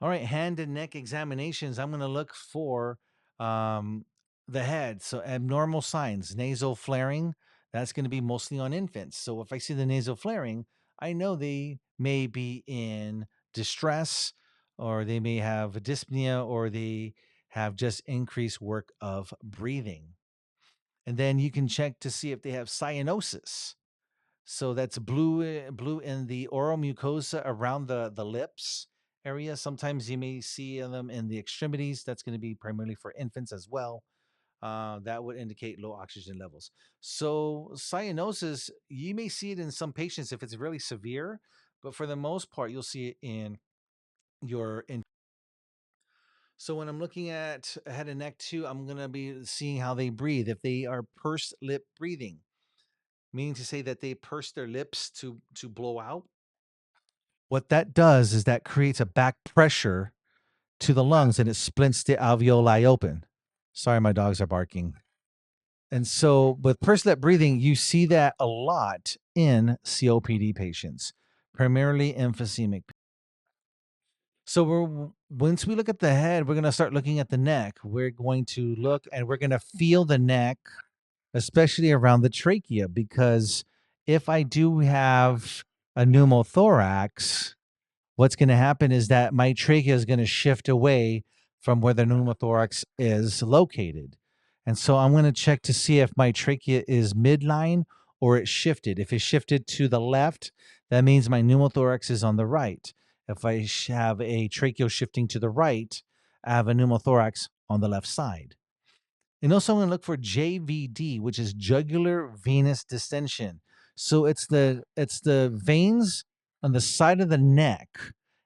All right, hand and neck examinations. I'm going to look for um, the head. So, abnormal signs, nasal flaring. That's going to be mostly on infants. So, if I see the nasal flaring, I know they may be in distress, or they may have dyspnea, or they have just increased work of breathing. And then you can check to see if they have cyanosis. So that's blue in the oral mucosa around the lips area. Sometimes you may see them in the extremities. That's going to be primarily for infants as well. That would indicate low oxygen levels. So cyanosis, you may see it in some patients if it's really severe, but for the most part, you'll see it in your in. So when I'm looking at head and neck too, I'm going to be seeing how they breathe. If they are pursed lip breathing, meaning to say that they purse their lips to blow out. What that does is that creates a back pressure to the lungs and it splints the alveoli open. Sorry, my dogs are barking. And so with pursed lip breathing, you see that a lot in COPD patients, primarily emphysemic. So once we look at the head, we're going to start looking at the neck. We're going to look and we're going to feel the neck, especially around the trachea, because if I do have a pneumothorax, what's going to happen is that my trachea is going to shift away from where the pneumothorax is located. And so I'm going to check to see if my trachea is midline or it's shifted. If it's shifted to the left, that means my pneumothorax is on the right. If I have a tracheal shifting to the right, I have a pneumothorax on the left side. And also, I'm going to look for JVD, which is jugular venous distension. So it's the veins on the side of the neck.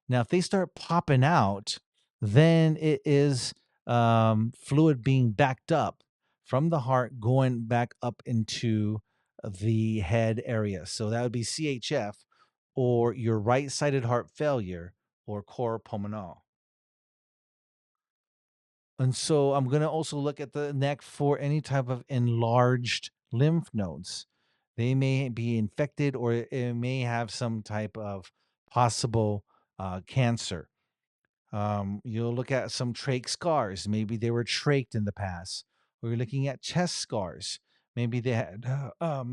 Now, if they start popping out, then it is fluid being backed up from the heart going back up into the head area. So that would be CHF, or your right-sided heart failure, or cor pulmonale. And so I'm going to also look at the neck for any type of enlarged lymph nodes. They may be infected, or it may have some type of possible cancer. You'll look at some trach scars. Maybe they were trached in the past. Or you're looking at chest scars. Maybe they had a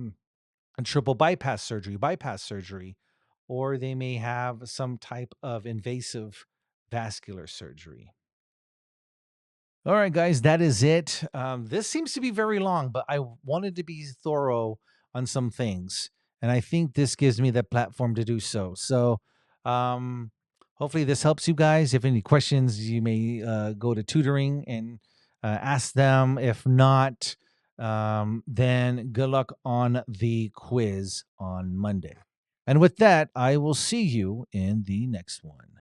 triple bypass surgery, or they may have some type of invasive vascular surgery. All right, guys, that is it. This seems to be very long, but I wanted to be thorough on some things, and I think this gives me the platform to do so. So, hopefully, this helps you guys. If any questions, you may go to tutoring and ask them. If not, then good luck on the quiz on Monday. And with that, I will see you in the next one.